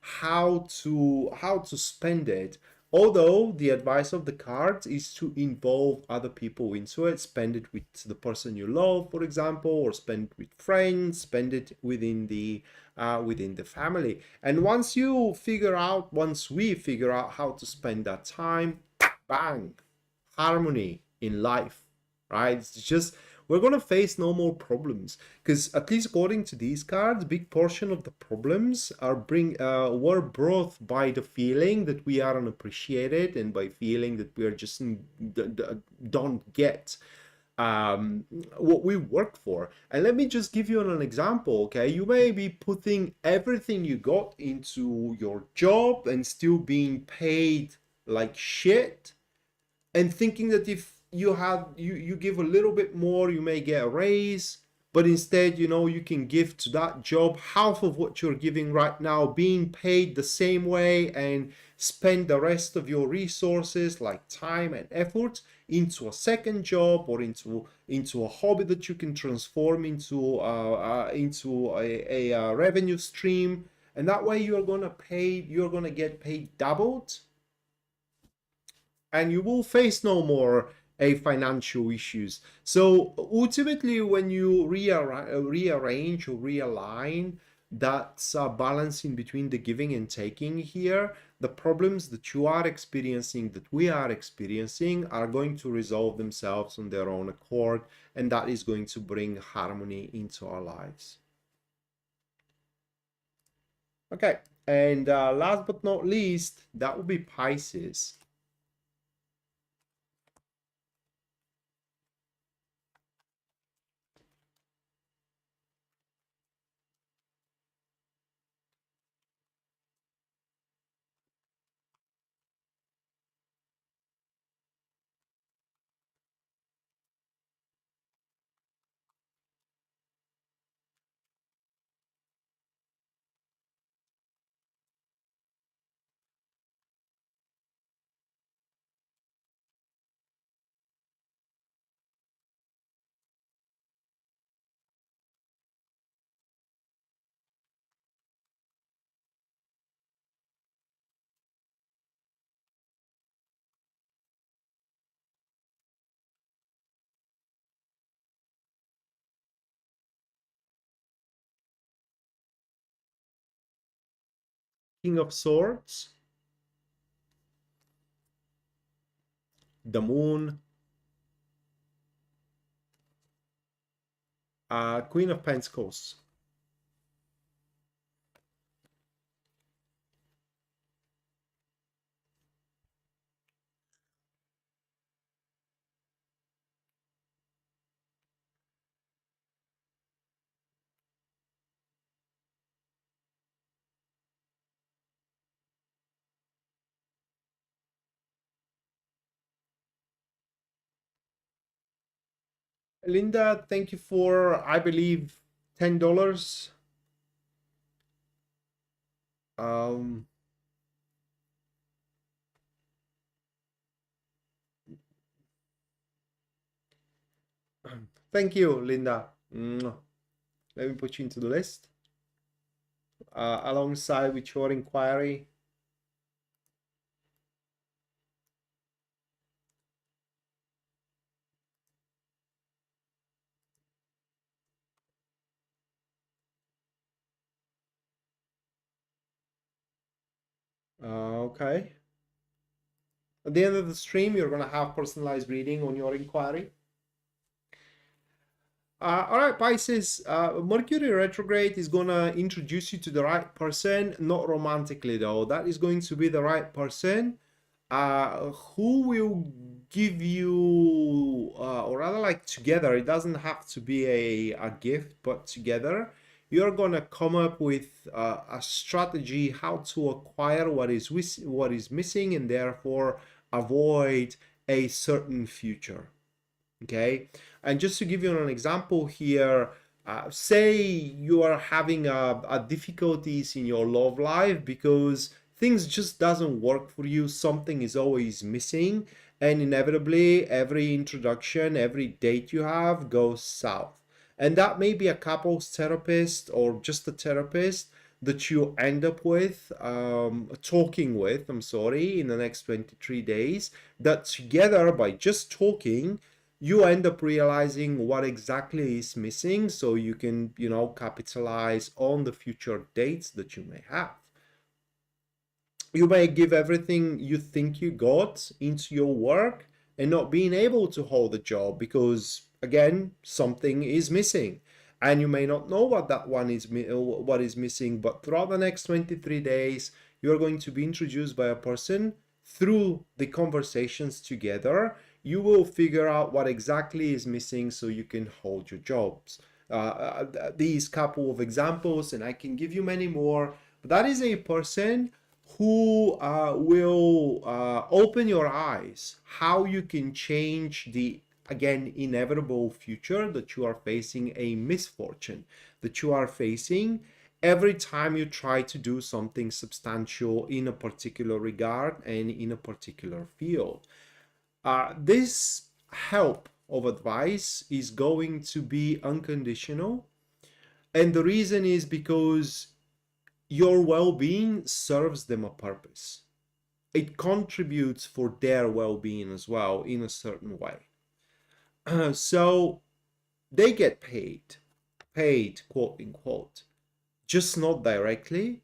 how to spend it. Although the advice of the cards is to involve other people into it, spend it with the person you love, for example, or spend it with friends, spend it within the family. And once we figure out how to spend that time, bang, harmony in life, right? It's just we're gonna face no more problems because at least according to these cards, big portion of the problems were brought by the feeling that we are unappreciated and by feeling that we are just don't get what we work for. And let me just give you an example. Okay, you may be putting everything you got into your job and still being paid like shit, and thinking that if you give a little bit more, you may get a raise. But instead, you can give to that job half of what you're giving right now, being paid the same way, and spend the rest of your resources like time and effort into a second job or into a hobby that you can transform into a revenue stream. And that way you're gonna get paid doubled, and you will face no more a financial issues. So ultimately, when you rearrange or realign that balance in between the giving and taking here, the problems that you are experiencing, that we are experiencing, are going to resolve themselves on their own accord, and that is going to bring harmony into our lives. Okay, and last but not least, that would be Pisces. King of Swords, the Moon, Queen of Pentacles. Linda, thank you for, I believe, $10. Um, Thank you, Linda. Let me put you into the list alongside with your inquiry. Okay. At the end of the stream, you're going to have personalized reading on your inquiry. All right, Pisces, Mercury retrograde is going to introduce you to the right person, not romantically though. That is going to be the right person who will give you, or rather like together, it doesn't have to be a gift, but together, you're going to come up with a strategy how to acquire what is missing and therefore avoid a certain future. Okay, and just to give you an example here, say you are having a difficulties in your love life because things just doesn't work for you, something is always missing, and inevitably every introduction, every date you have goes south. And that may be a couples therapist or just a therapist that you end up with talking with, I'm sorry, in the next 23 days, that together by just talking you end up realizing what exactly is missing so you can, capitalize on the future dates that you may have. You may give everything you think you got into your work and not being able to hold a job because, again, something is missing. And you may not know what that one is, what is missing, but throughout the next 23 days, you're going to be introduced by a person through the conversations together. You will figure out what exactly is missing so you can hold your jobs. These couple of examples, and I can give you many more, but that is a person who will open your eyes how you can change the, again, inevitable future that you are facing, a misfortune that you are facing every time you try to do something substantial in a particular regard and in a particular field. This help of advice is going to be unconditional, and the reason is because your well-being serves them a purpose. It contributes for their well-being as well in a certain way. So they get paid, quote unquote, just not directly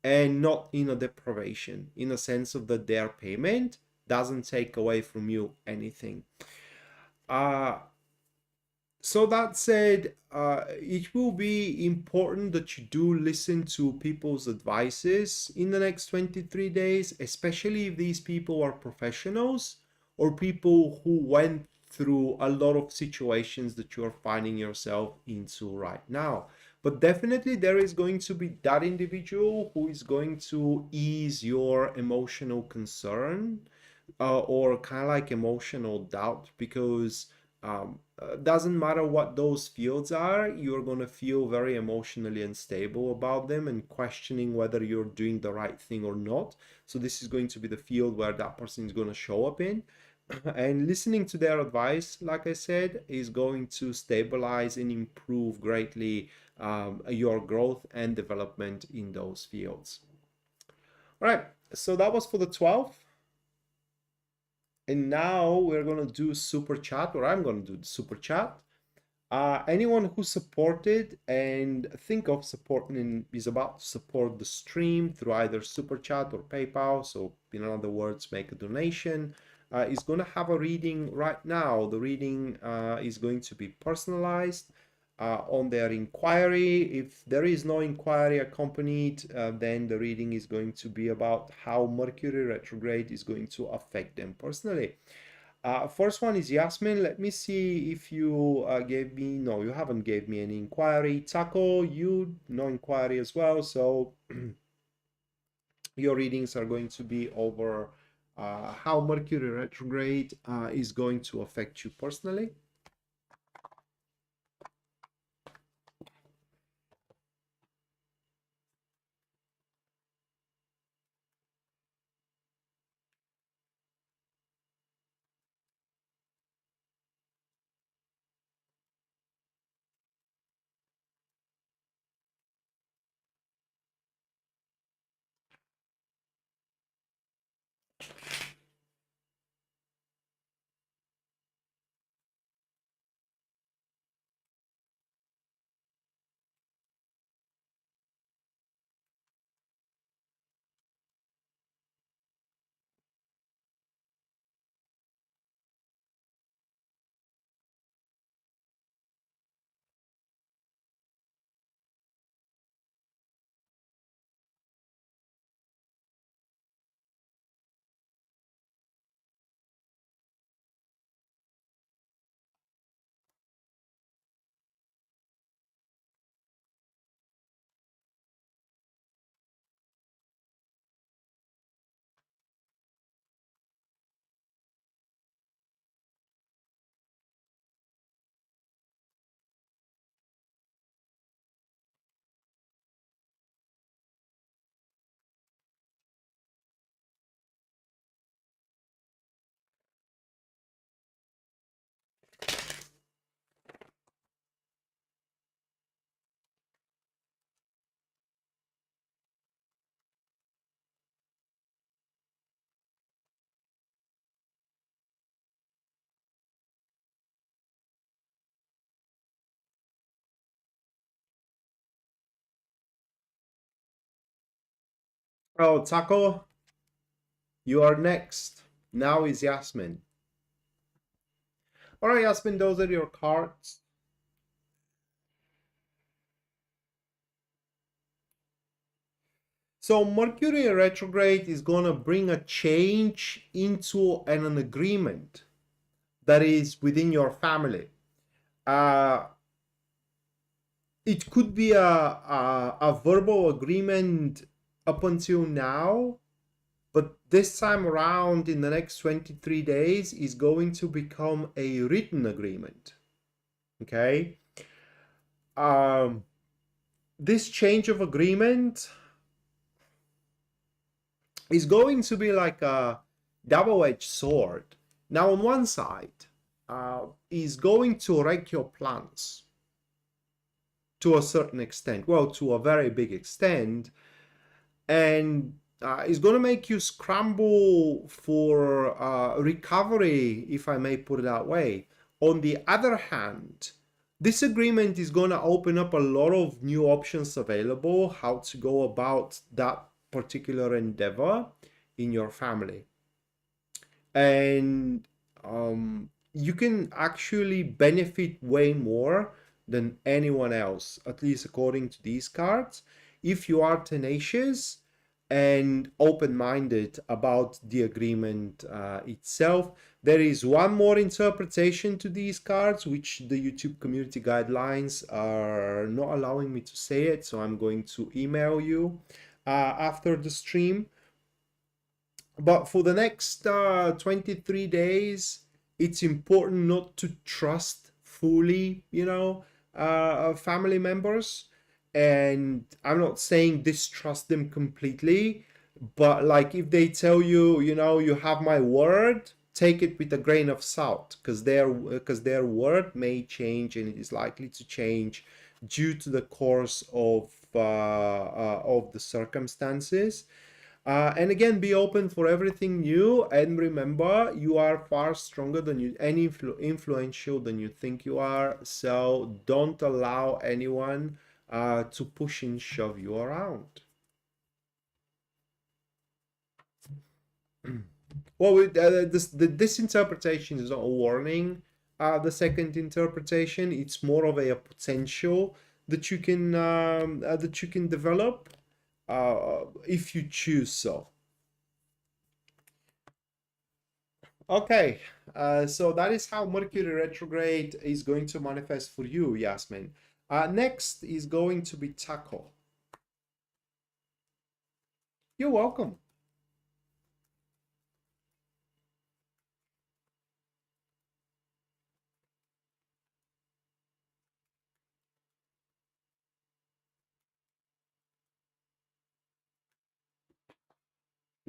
and not in a deprivation, in a sense of that their payment doesn't take away from you anything. So that said, it will be important that you do listen to people's advices in the next 23 days, especially if these people are professionals or people who went through a lot of situations that you're finding yourself into right now. But definitely there is going to be that individual who is going to ease your emotional concern or kind of like emotional doubt, because doesn't matter what those fields are, you're going to feel very emotionally unstable about them and questioning whether you're doing the right thing or not. So this is going to be the field where that person is going to show up in. And listening to their advice, like I said, is going to stabilize and improve greatly your growth and development in those fields. All right, so that was for the 12th. And now we're going to do super chat, or I'm going to do the super chat. Anyone who supported and think of supporting is about to support the stream through either super chat or PayPal, so in other words, make a donation, is going to have a reading right now. The reading is going to be personalized on their inquiry. If there is no inquiry accompanied, then the reading is going to be about how Mercury retrograde is going to affect them personally. First one is Yasmin. Let me see if you gave me, no, you haven't gave me any inquiry. Taco, you no inquiry as well. So your readings are going to be over how Mercury retrograde is going to affect you personally. Oh, Taco, you are next. Now is Yasmin. All right, Yasmin, those are your cards. So Mercury retrograde is going to bring a change into an agreement that is within your family. Uh, it could be a verbal agreement up until now, but this time around in the next 23 days is going to become a written agreement. Okay. Um, this change of agreement is going to be like a double-edged sword. Now, on one side, is going to wreck your plans to a certain extent, well, to a very big extent, and is going to make you scramble for recovery, if I may put it that way. On the other hand, this agreement is going to open up a lot of new options available, how to go about that particular endeavor in your family. And you can actually benefit way more than anyone else, at least according to these cards, if you are tenacious and open-minded about the agreement itself. There is one more interpretation to these cards, which the YouTube community guidelines are not allowing me to say it, so I'm going to email you after the stream. But for the next 23 days, it's important not to trust fully, family members. And I'm not saying distrust them completely, but like if they tell you, you have my word, take it with a grain of salt, because their word may change, and it is likely to change due to the course of the circumstances. And again, be open for everything new, and remember, you are far stronger than you and influential than you think you are. So don't allow anyone to push and shove you around. Well, this interpretation is not a warning. The second interpretation, it's more of a potential that you can develop if you choose so. Okay, so that is how Mercury retrograde is going to manifest for you, Yasmin. Next is going to be Taco. You're welcome.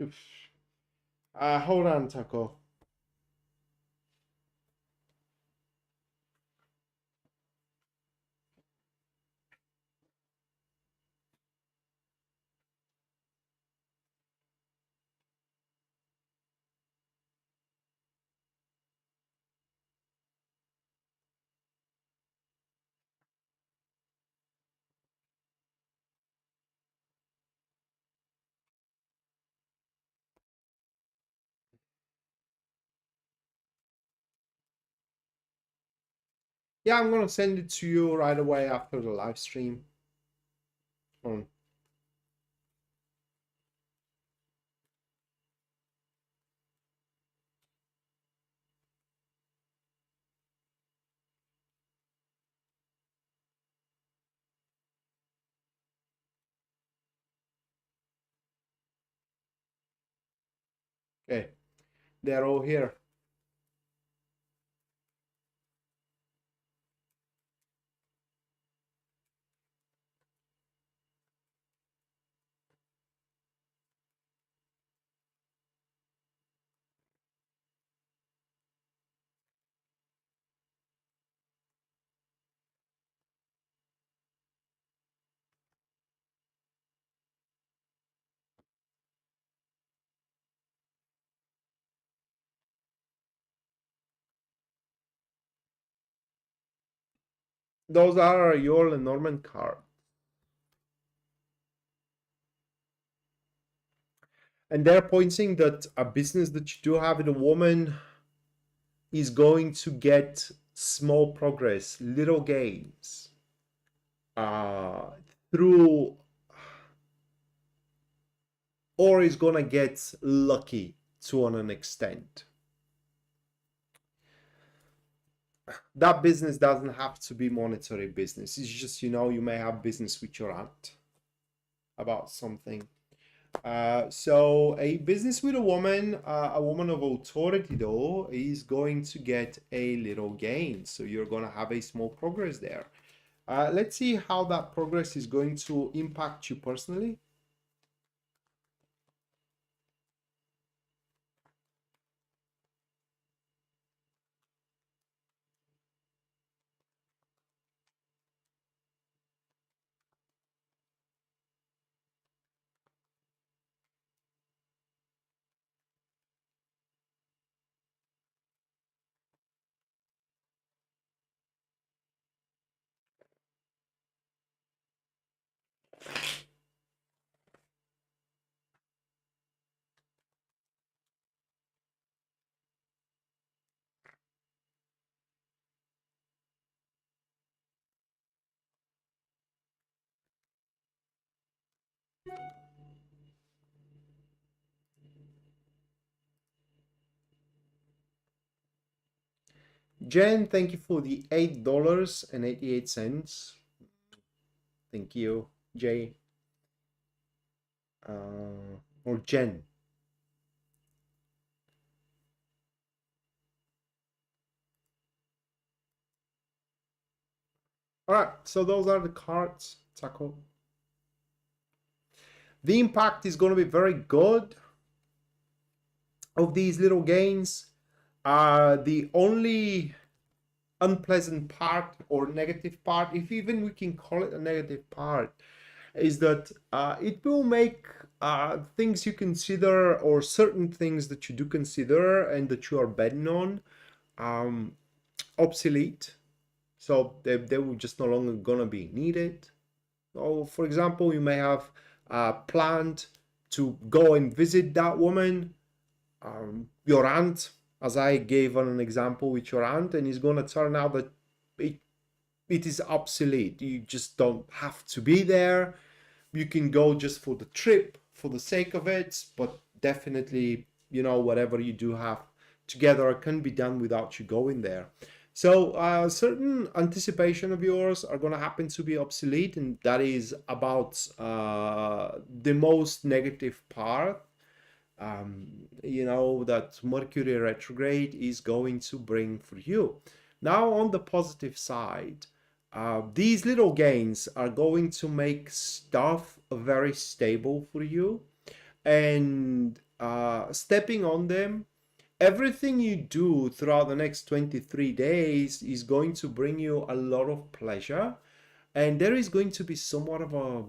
Oof. Hold on, Taco. Yeah, I'm gonna send it to you right away after the live stream. Um, okay, they're all here. Those are your Lenormand cards. And they're pointing that a business that you do have with a woman is going to get small progress, little gains, uh, through, or is gonna get lucky to an extent. That business doesn't have to be monetary business. It's just, you may have business with your aunt about something. So a business with a woman of authority though, is going to get a little gain. So you're gonna have a small progress there. Let's see how that progress is going to impact you personally. Jen, thank you for the $8.88. Thank you, Jay. Or Jen. All right, so those are the cards, Taco. The impact is going to be very good of these little gains. The only unpleasant part or negative part, if even we can call it a negative part, is that it will make things you consider, or certain things that you do consider and that you are betting on, obsolete. So they will just no longer gonna be needed. So for example, you may have planned to go and visit that woman, your aunt, as I gave an example with your aunt, and it's gonna turn out that it is obsolete. You just don't have to be there. You can go just for the trip, for the sake of it, but definitely, whatever you do have together can be done without you going there. So certain anticipation of yours are going to happen to be obsolete, and that is about the most negative part, that Mercury retrograde is going to bring for you. Now, on the positive side, these little gains are going to make stuff very stable for you, and stepping on them, everything you do throughout the next 23 days is going to bring you a lot of pleasure, and there is going to be somewhat of a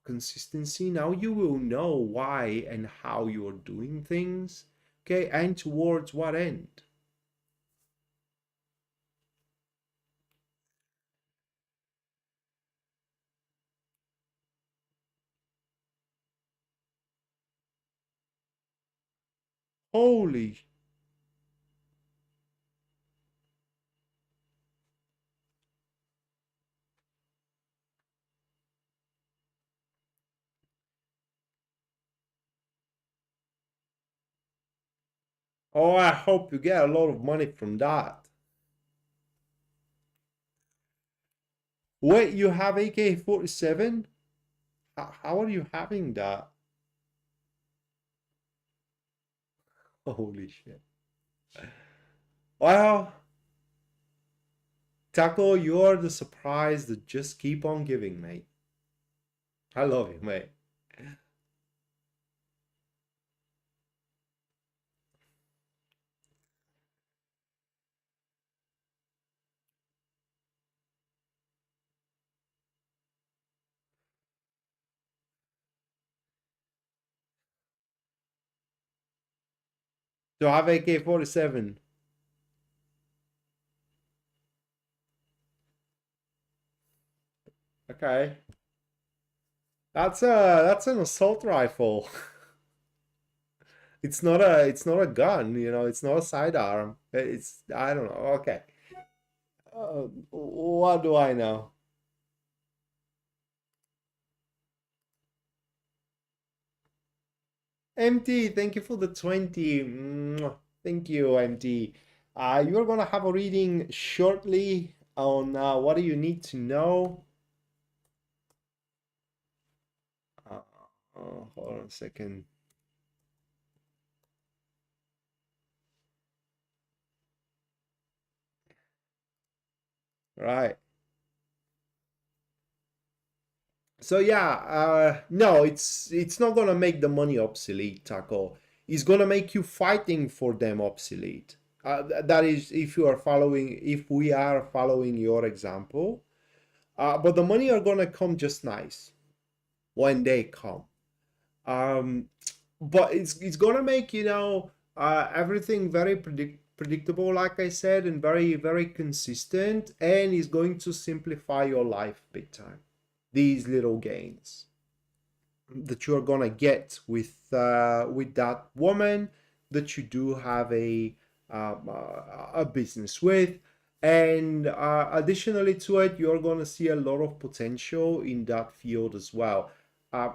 consistency. Now you will know why and how you're doing things, okay, and towards what end. Holy, oh, I hope you get a lot of money from that. Wait, you have AK-47? How are you having that? Holy shit. Well, Taco, you are the surprise that just keep on giving, mate. I love you, mate. To have AK-47. Okay. That's an assault rifle. It's not a gun, you know, it's not a sidearm. It's, I don't know. Okay. What do I know? MT, thank you for the 20. Mwah. Thank you, MT. You're gonna have a reading shortly on what do you need to know. Uh, Hold on a second. Right. So yeah, no, it's not gonna make the money obsolete, Taco. It's gonna make you fighting for them obsolete. That is, if you are following, if we are following your example. But the money are gonna come just nice when they come. Um, but it's gonna make, you know, everything very predictable, like I said, and very consistent, and it's going to simplify your life big time. These little gains that you're gonna get with that woman that you do have a business with, and additionally to it, you're gonna see a lot of potential in that field as well. Uh,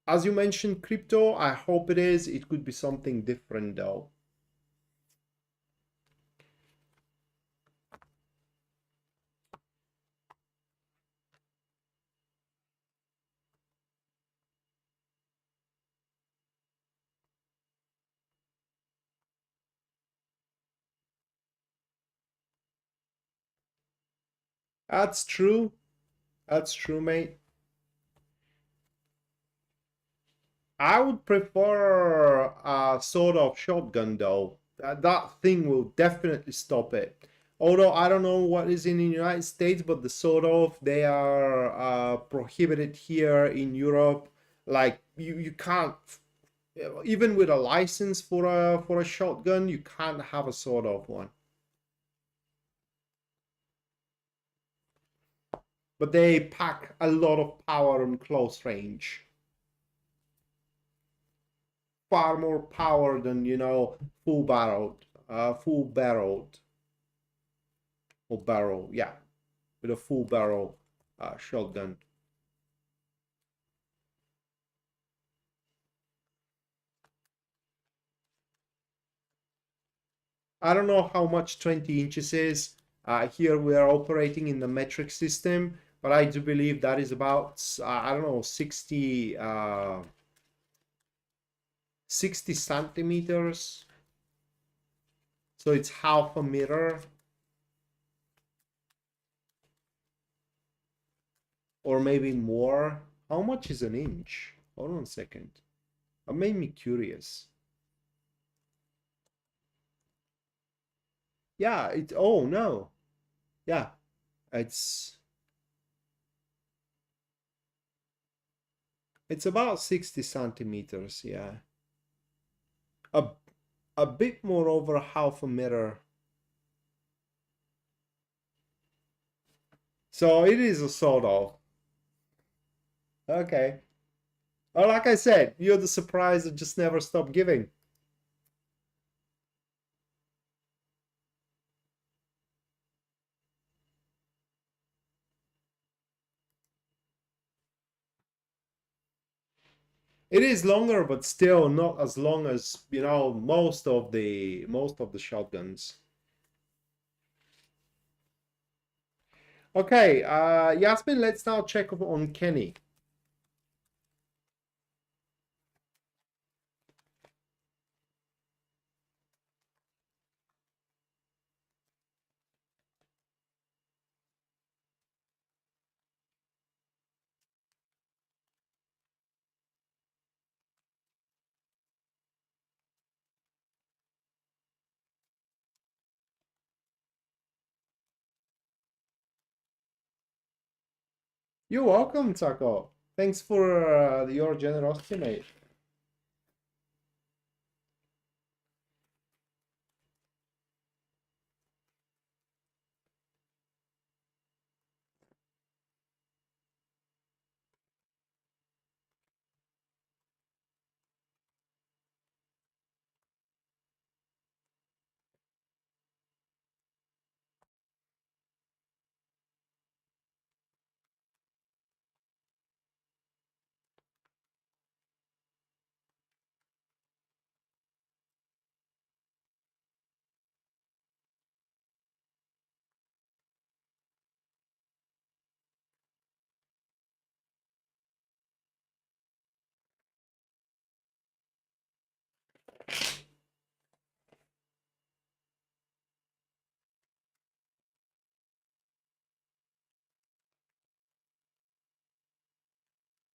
as you mentioned, crypto. I hope it is. It could be something different though. That's true. That's true, mate. I would prefer a sort of shotgun though. That thing will definitely stop it. Although I don't know what is in the United States, but the sort of they are prohibited here in Europe. Like you can't, even with a license for a shotgun, you can't have a sort of one. But they pack a lot of power on close range. Far more power than, you know, full barreled or barrel, yeah, with a full barrel shotgun. I don't know how much 20 inches is. Here we are operating in the metric system, but I do believe that is about, I don't know, 60 centimeters. So it's half a meter or maybe more. How much is an inch? Hold on a second. It made me curious. Yeah, oh no. Yeah, it's it's about 60 centimeters, yeah. A a bit more over half a meter. So it is a sort of. Okay. Well, like I said, you're the surprise that just never stop giving. It is longer, but still not as long as, you know, most of the shotguns. Okay, Yasmin, let's now check up on Kenny. You're welcome, Taco. Thanks for your generosity, mate.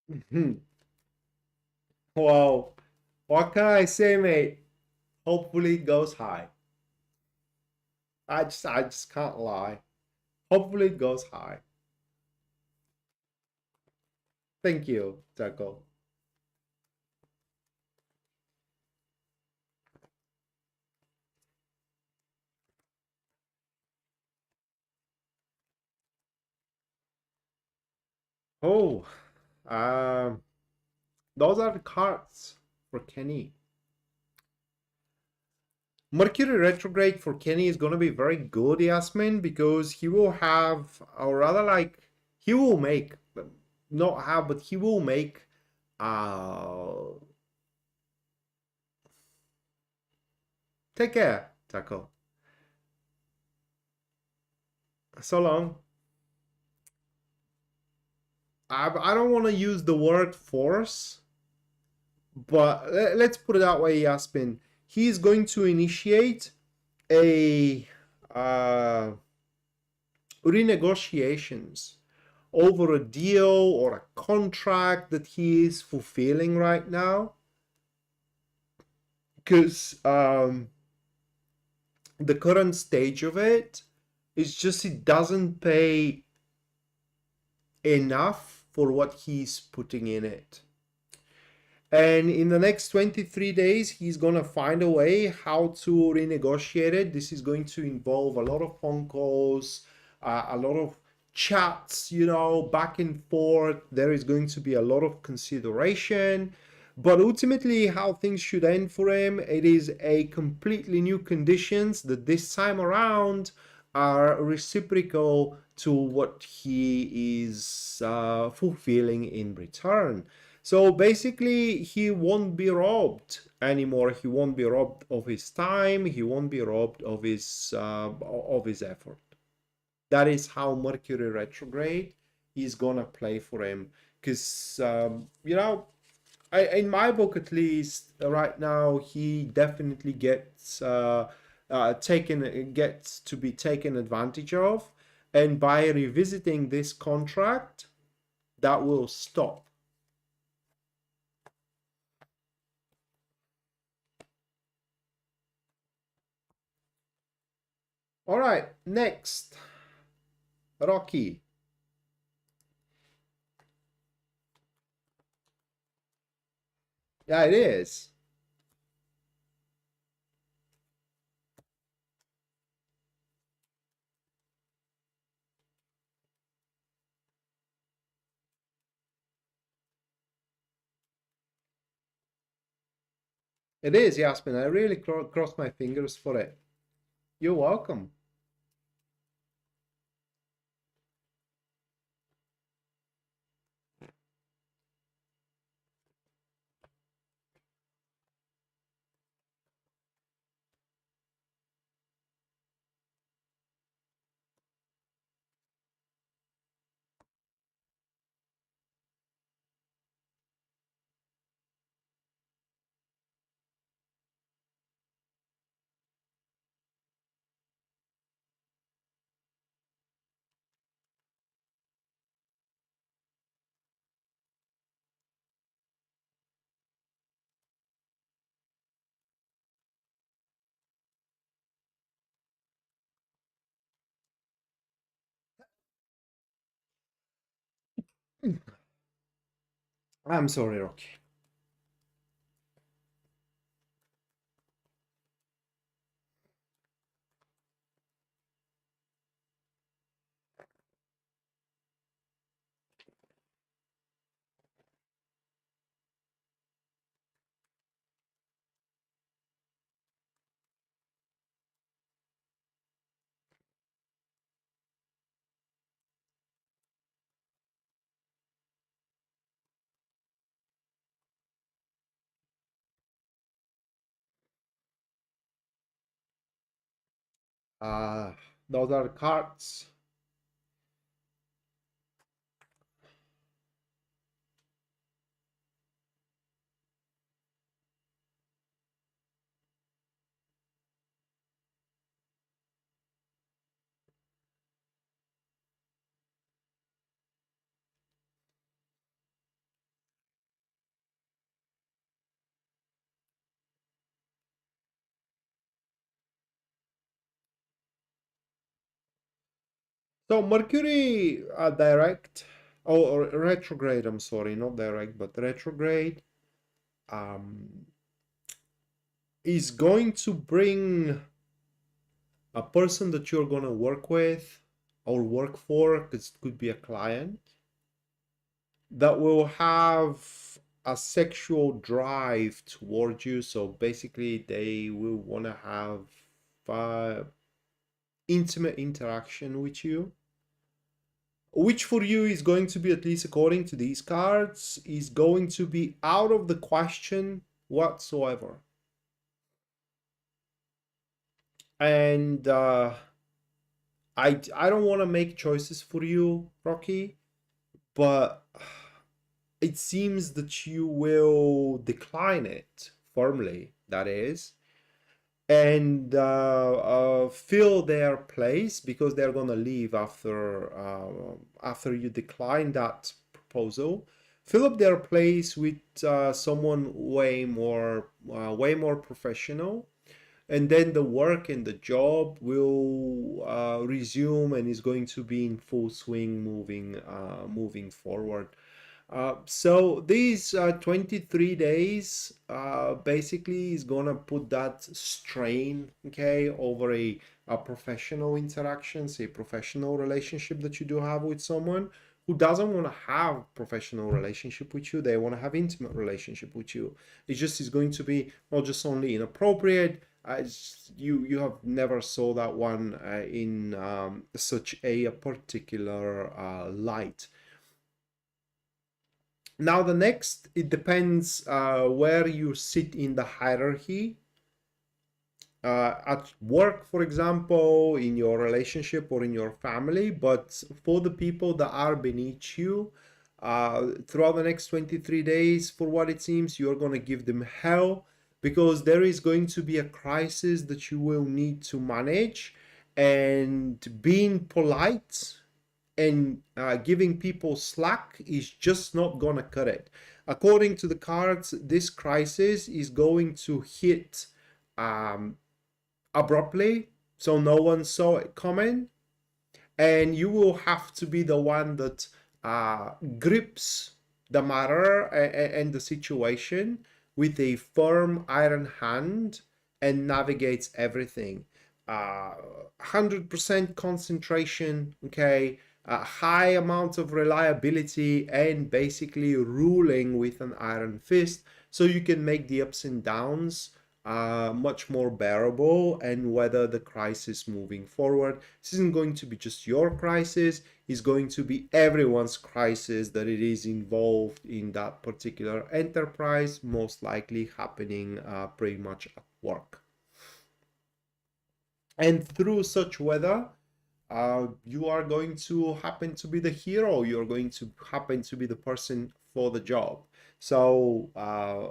Mhm. Well, what can I say, mate? Hopefully it goes high. I just can't lie. Hopefully it goes high. Thank you, Taco. Oh, um, those are the cards for Kenny. Mercury retrograde for Kenny is going to be very good, Yasmin, because he will have, or rather, like, he will make, not have, but he will make, uh, take care, Taco. So long. I don't want to use the word force, but let's put it that way, Yasmin. He's going to initiate a renegotiations over a deal or a contract that he is fulfilling right now, because the current stage of it is just it doesn't pay enough for what he's putting in it. And in the next 23 days, he's going to find a way how to renegotiate it. This is going to involve a lot of phone calls, a lot of chats, back and forth. There is going to be a lot of consideration. But ultimately, how things should end for him, it is a completely new conditions that this time around are reciprocal to what he is fulfilling in return. So basically, he won't be robbed anymore. He won't be robbed of his time. He won't be robbed of his effort. That is how Mercury retrograde is gonna play for him. Because in my book at least, right now he definitely gets to be taken advantage of, and by revisiting this contract, that will stop. All right, next, Rocky. Yeah, it is. It is, Yasmin. I really cross my fingers for it. You're welcome. I'm sorry, Rocky. Uh, those are cards. So Mercury direct or retrograde, I'm sorry, not direct, but retrograde um, is going to bring a person that you're going to work with or work for, because it could be a client, that will have a sexual drive towards you. So basically, they will want to have uh, intimate interaction with you, which for you is going to be, at least according to these cards, is going to be out of the question whatsoever. And I don't want to make choices for you, Rocky, but it seems that you will decline it firmly, that is, and fill their place, because they're gonna leave after you decline that proposal. Fill up their place with someone way more professional, and then the work and the job will resume and is going to be in full swing, moving forward. So these 23 days basically is gonna put that strain, okay, over a professional interactions, a professional relationship that you do have with someone who doesn't want to have professional relationship with you. They want to have intimate relationship with you. It just is going to be not just only inappropriate. You have never saw that one in such a particular light. Now the next, it depends where you sit in the hierarchy. At work, for example, in your relationship or in your family, but for the people that are beneath you, throughout the next 23 days, for what it seems, you're going to give them hell, because there is going to be a crisis that you will need to manage, and being polite and giving people slack is just not gonna cut it. According to the cards, this crisis is going to hit um, abruptly, so no one saw it coming, and you will have to be the one that grips the matter and the situation with a firm iron hand and navigates everything. 100% concentration, okay, a high amount of reliability, and basically ruling with an iron fist, so you can make the ups and downs much more bearable and weather the crisis moving forward. This isn't going to be just your crisis, it's going to be everyone's crisis that it is involved in that particular enterprise, most likely happening pretty much at work. And through such weather, you are going to happen to be the hero. You're going to happen to be the person for the job. So,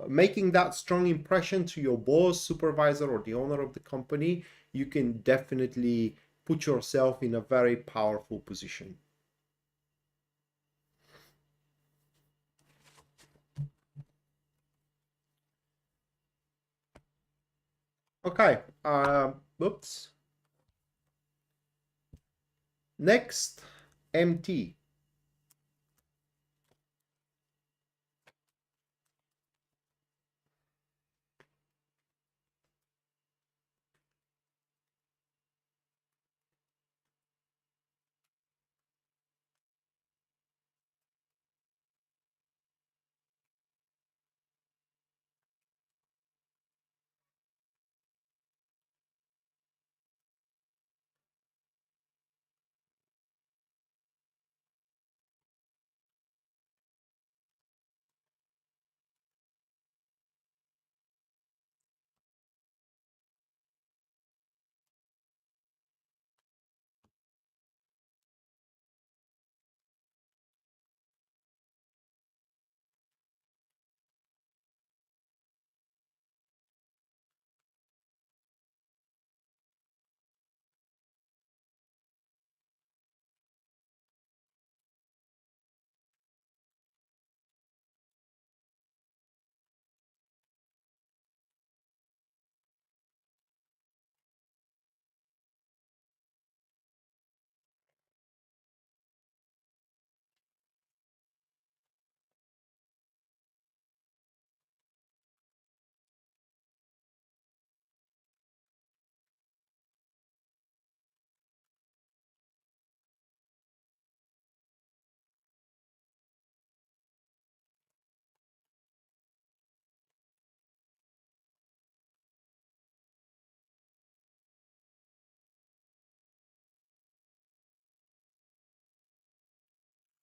making that strong impression to your boss, supervisor, or the owner of the company, you can definitely put yourself in a very powerful position. Okay. Oops. Next, MT.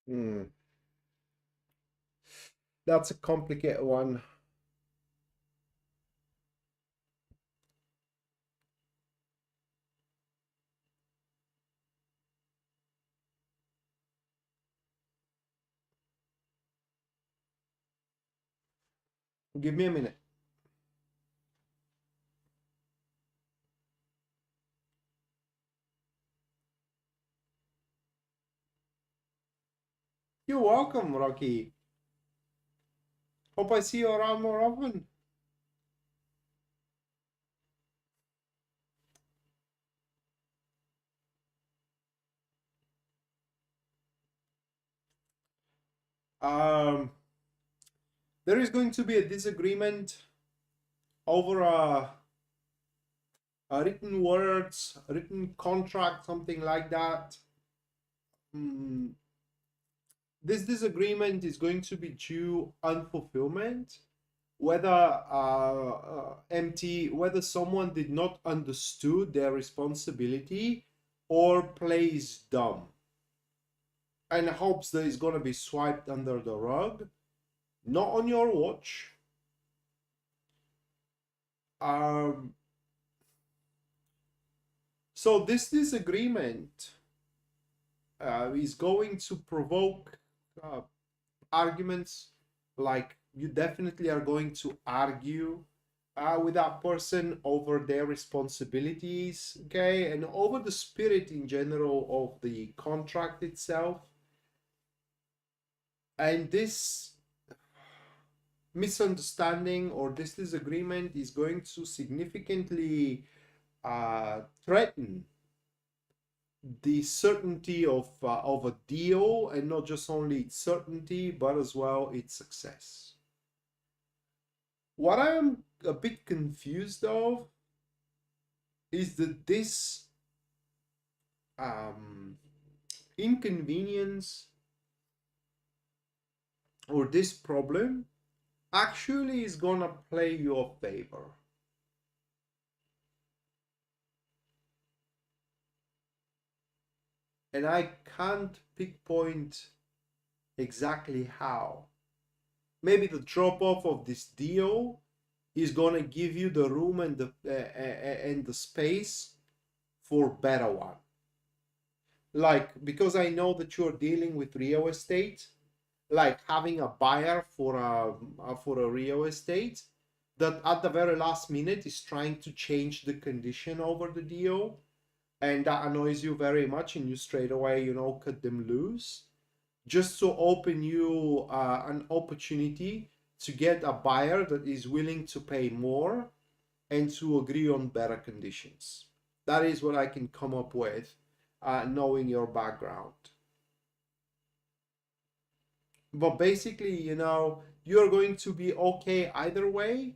Hmm. That's a complicated one. Give me a minute. You're welcome, Rocky. Hope I see you around more often. Um, there is going to be a disagreement over written words, a written contract, something like that. Mm, this disagreement is going to be due unfulfillment, whether whether someone did not understood their responsibility or plays dumb and hopes that it's going to be swiped under the rug. Not on your watch. Um, so this disagreement is going to provoke uh, arguments. Like, you definitely are going to argue with that person over their responsibilities, okay, and over the spirit in general of the contract itself. And this misunderstanding or this disagreement is going to significantly threaten the certainty of a deal, and not just only its certainty but as well its success. What I am a bit confused of is that this um, inconvenience or this problem actually is gonna play your favor. And I can't pinpoint exactly how. Maybe the drop off of this deal is gonna give you the room and the space for better one. Like, because I know that you're dealing with real estate, like having a buyer for a real estate that at the very last minute is trying to change the condition over the deal, and that annoys you very much, and you straight away, cut them loose just to open you an opportunity to get a buyer that is willing to pay more and to agree on better conditions. That is what I can come up with, knowing your background. But basically, you're going to be okay either way,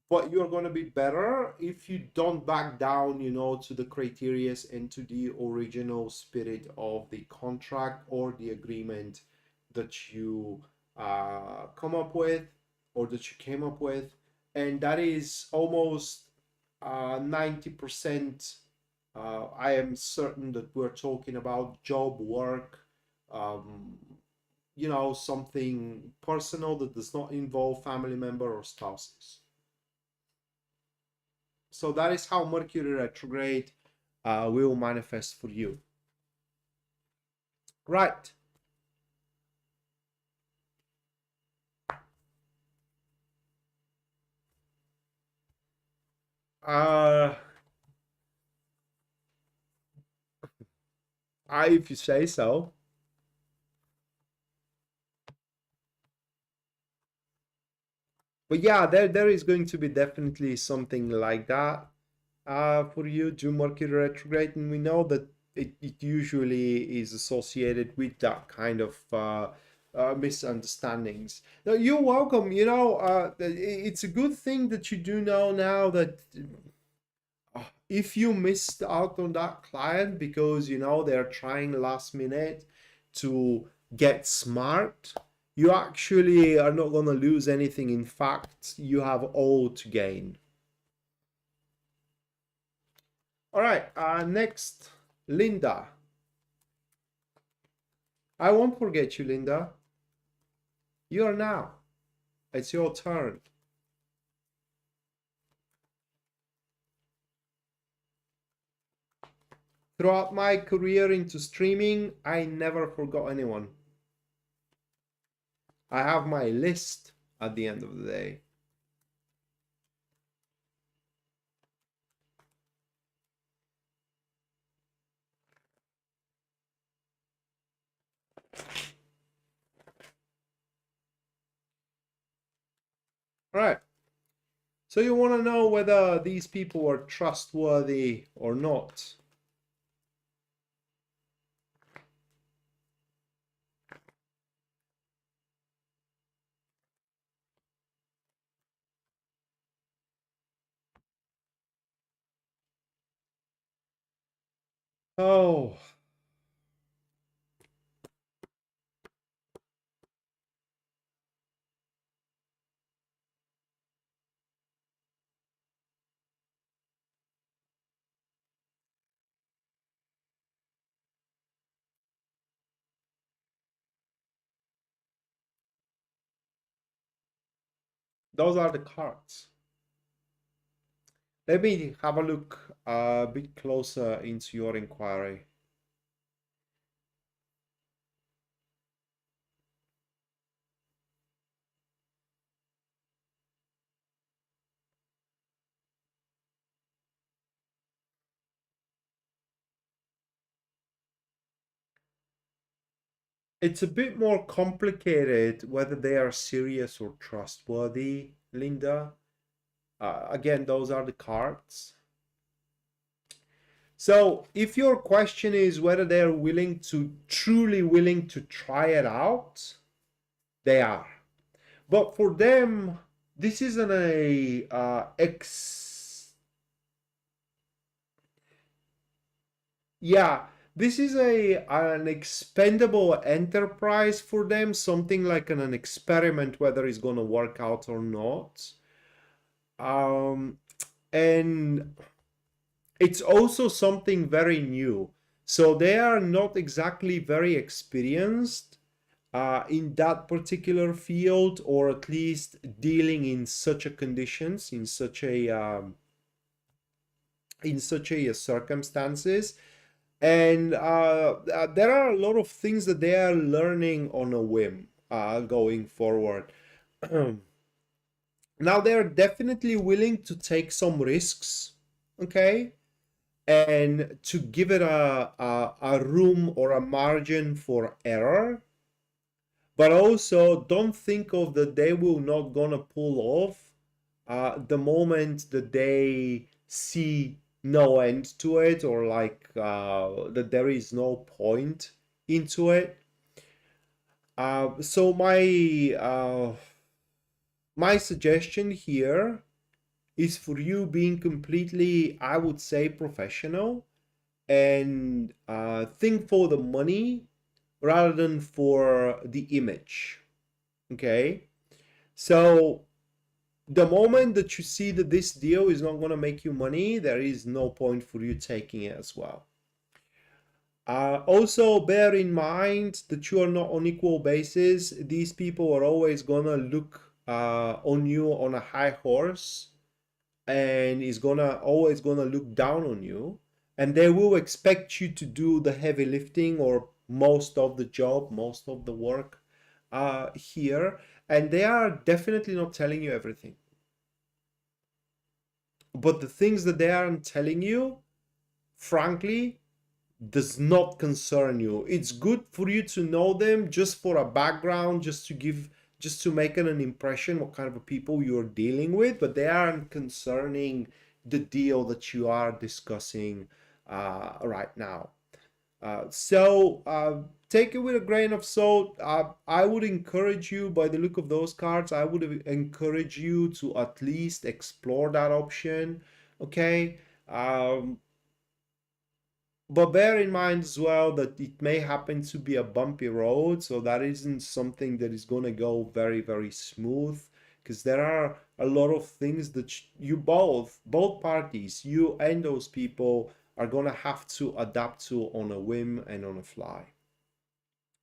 but you're going to be better if you don't back down, to the criteria and to the original spirit of the contract or the agreement that you come up with, or that you came up with. And that is almost 90%. I am certain that we're talking about job, work, um, something personal that does not involve family member or spouses. So that is how Mercury retrograde will manifest for you. Right. Uh, if you say so. But yeah, there is going to be definitely something like that for you, to Mercury retrograde, and we know that it usually is associated with that kind of misunderstandings. Now, you're welcome. It's a good thing that you do know now that if you missed out on that client because they're trying last minute to get smart, you actually are not going to lose anything. In fact, you have all to gain. All right, next, Linda. I won't forget you, Linda. You are now. It's your turn. Throughout my career into streaming, I never forgot anyone. I have my list at the end of the day. All right. So you want to know whether these people are trustworthy or not. Oh, those are the cards. Let me have a look a bit closer into your inquiry. It's a bit more complicated whether they are serious or trustworthy, Linda. Again, those are the cards. So if your question is whether they're truly willing to try it out, they are. But for them, this isn't this is an expendable enterprise for them, something like an experiment, whether it's going to work out or not. And it's also something very new. So they are not exactly very experienced in that particular field, or at least dealing in such a conditions, in such a circumstances. And there are a lot of things that they are learning on a whim going forward. Now they're definitely willing to take some risks, okay, and to give it a room or a margin for error. But also don't think of that they will not gonna pull off the moment that they see no end to it, or like that there is no point into it. So my suggestion here is for you being completely, I would say, professional, and think for the money rather than for the image. Okay, so the moment that you see that this deal is not going to make you money, there is no point for you taking it as well. Also bear in mind that you are not on equal basis. These people are always going to look on you on a high horse, and is always gonna look down on you, and they will expect you to do the heavy lifting or most of the job, most of the work here, and they are definitely not telling you everything. But the things that they aren't telling you, frankly, does not concern you. It's good for you to know them just for a background, just to make an impression what kind of people you're dealing with, but they aren't concerning the deal that you are discussing right now. So take it with a grain of salt. I would encourage you, by the look of those cards, I would encourage you to at least explore that option. Okay. But bear in mind as well that it may happen to be a bumpy road, so that isn't something that is going to go very, very smooth, because there are a lot of things that you both parties, you and those people, are going to have to adapt to on a whim and on a fly.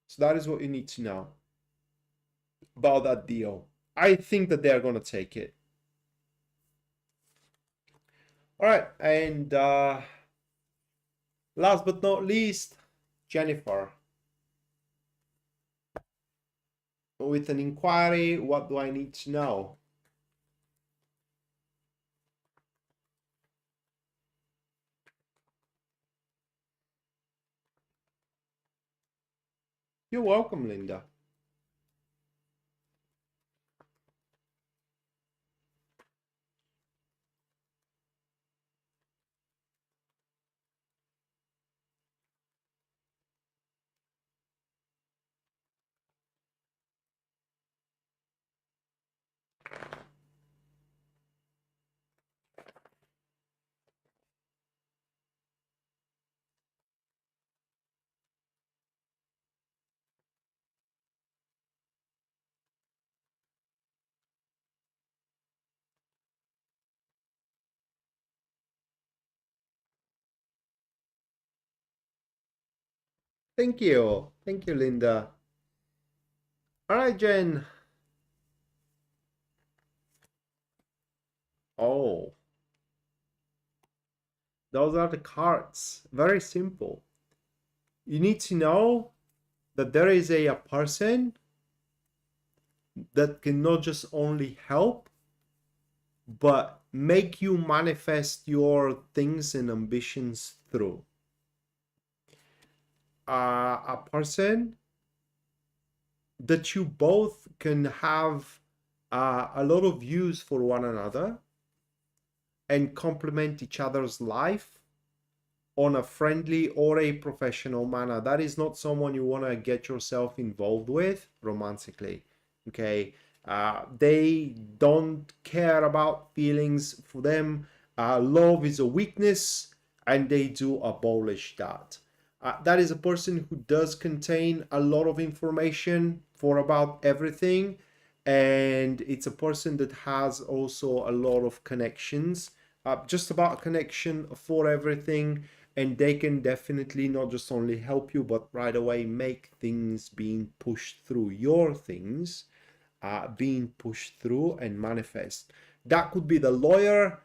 So that is what you need to know about that deal. I think that they're going to take it. All right. And last but not least, Jennifer. With an inquiry, what do I need to know? You're welcome, Linda. Thank you. Thank you, Linda. All right, Jen. Oh, those are the cards. Very simple. You need to know that there is a person that can not just only help, but make you manifest your things and ambitions through. A person that you both can have a lot of use for one another and complement each other's life on a friendly or a professional manner. That is not someone you want to get yourself involved with romantically. Okay. They don't care about feelings. For them, love is a weakness, and they do abolish that. That is a person who does contain a lot of information for about everything, and it's a person that has also a lot of connections, just about connection for everything, and they can definitely not just only help you, but right away make things being pushed through, your things being pushed through and manifest. That could be the lawyer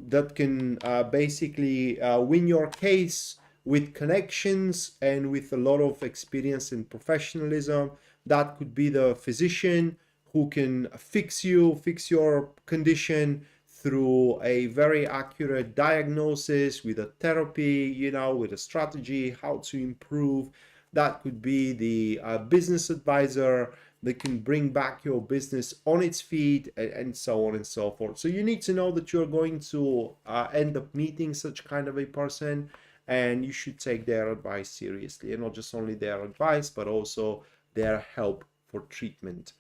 that can basically win your case with connections and with a lot of experience and professionalism. That could be the physician who can fix your condition through a very accurate diagnosis with a therapy, with a strategy, how to improve. That could be the business advisor that can bring back your business on its feet, and so on and so forth. So you need to know that you're going to end up meeting such kind of a person, and you should take their advice seriously, and not just only their advice, but also their help for treatment.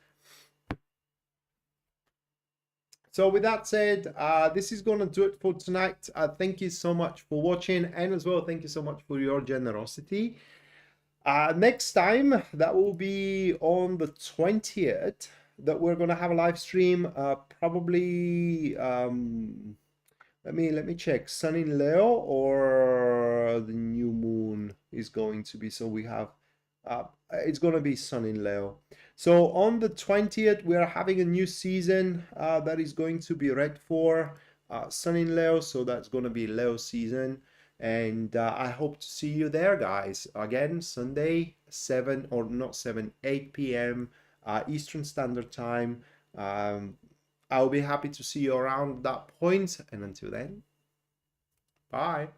So with that said, this is going to do it for tonight. Thank you so much for watching, and as well, thank you so much for your generosity. Next time, that will be on the 20th, that we're going to have a live stream. Probably, let me check. Sun in Leo or the new moon is going to be. So we have, it's going to be Sun in Leo. So on the 20th, we are having a new season that is going to be read for Sun in Leo. So that's going to be Leo season. And I hope to see you there, guys. Again, Sunday, 7 or not 7, 8 p.m. Eastern Standard Time. I'll be happy to see you around that point. And until then, bye.